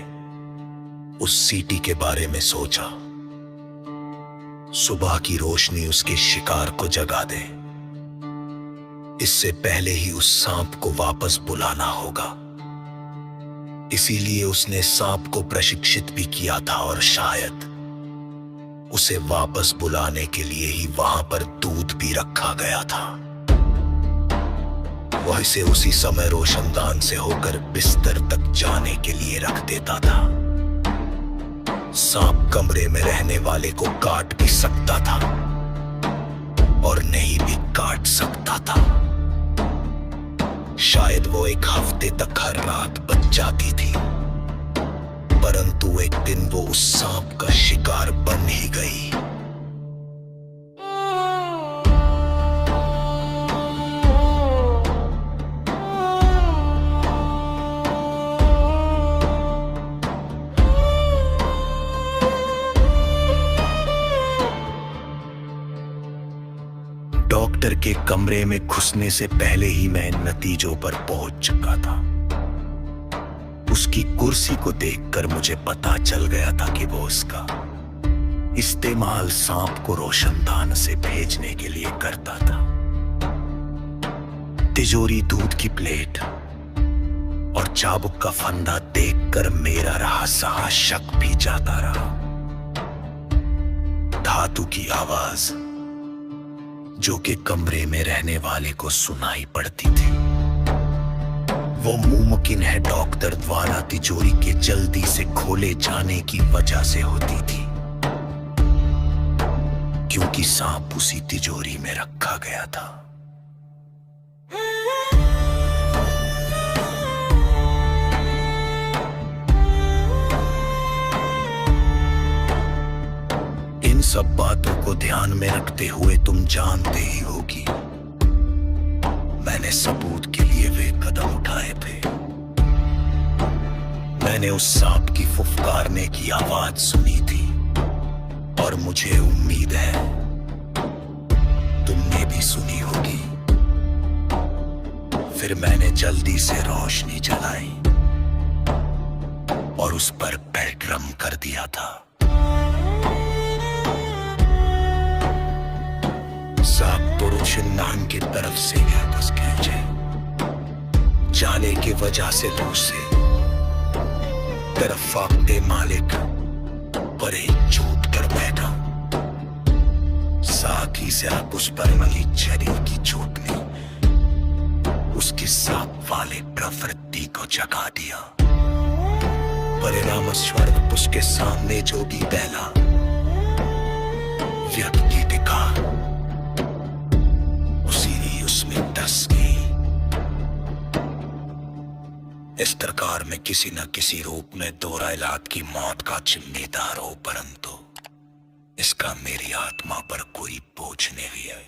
उस सीटी के बारे में सोचा। सुबह की रोशनी उसके शिकार को जगा दे, इससे पहले ही उस सांप को वापस बुलाना होगा। इसीलिए उसने सांप को प्रशिक्षित भी किया था और शायद उसे वापस बुलाने के लिए ही वहां पर दूध भी रखा गया था। वह इसे उसी समय रोशनदान से होकर बिस्तर तक जाने के लिए रख देता था। सांप कमरे में रहने वाले को काट भी सकता था और नहीं भी काट सकता था। शायद वो एक हफ्ते तक हर रात बच जाती थी, परंतु एक दिन वो उस सांप का शिकार बन ही गई। डॉक्टर के कमरे में घुसने से पहले ही मैं इन नतीजों पर पहुंच चुका था। उसकी कुर्सी को देखकर मुझे पता चल गया था कि वो उसका इस्तेमाल सांप को रोशनदान से भेजने के लिए करता था। तिजोरी, दूध की प्लेट और चाबुक का फंदा देखकर मेरा रहा सहा शक भी जाता रहा। धातु की आवाज जो कि कमरे में रहने वाले को सुनाई पड़ती थी। वो मुमकिन है डॉक्टर द्वारा तिजोरी के जल्दी से खोले जाने की वजह से होती थी, क्योंकि सांप उसी तिजोरी में रखा गया था। इन सब बातों को ध्यान में रखते हुए तुम जानते ही होगी मैंने सबूत के लिए वे कदम उठाए थे। मैंने उस सांप की फुफकारने की आवाज सुनी थी और मुझे उम्मीद है तुमने भी सुनी होगी। फिर मैंने जल्दी से रोशनी जलाई और उस पर बेड्रम कर दिया था। सांप पुरुषनान की तरफ से वापस खींचे जाने की वजह से दूसरे तरफ आपके मालिक पर एक चोट कर बैठा। साथ ही से आप उस पर लगी छरी की चोट ने उसकी सांप वाले प्रवृत्ति को जगा दिया। परिणाम स्वरूप उसके सामने जो भी पहला व्यक्ति दिखा उसमें डस गई। इस प्रकार में किसी न किसी रूप में दोराइलात की मौत का जिम्मेदार हो, परंतु इसका मेरी आत्मा पर कोई बोझ नहीं है।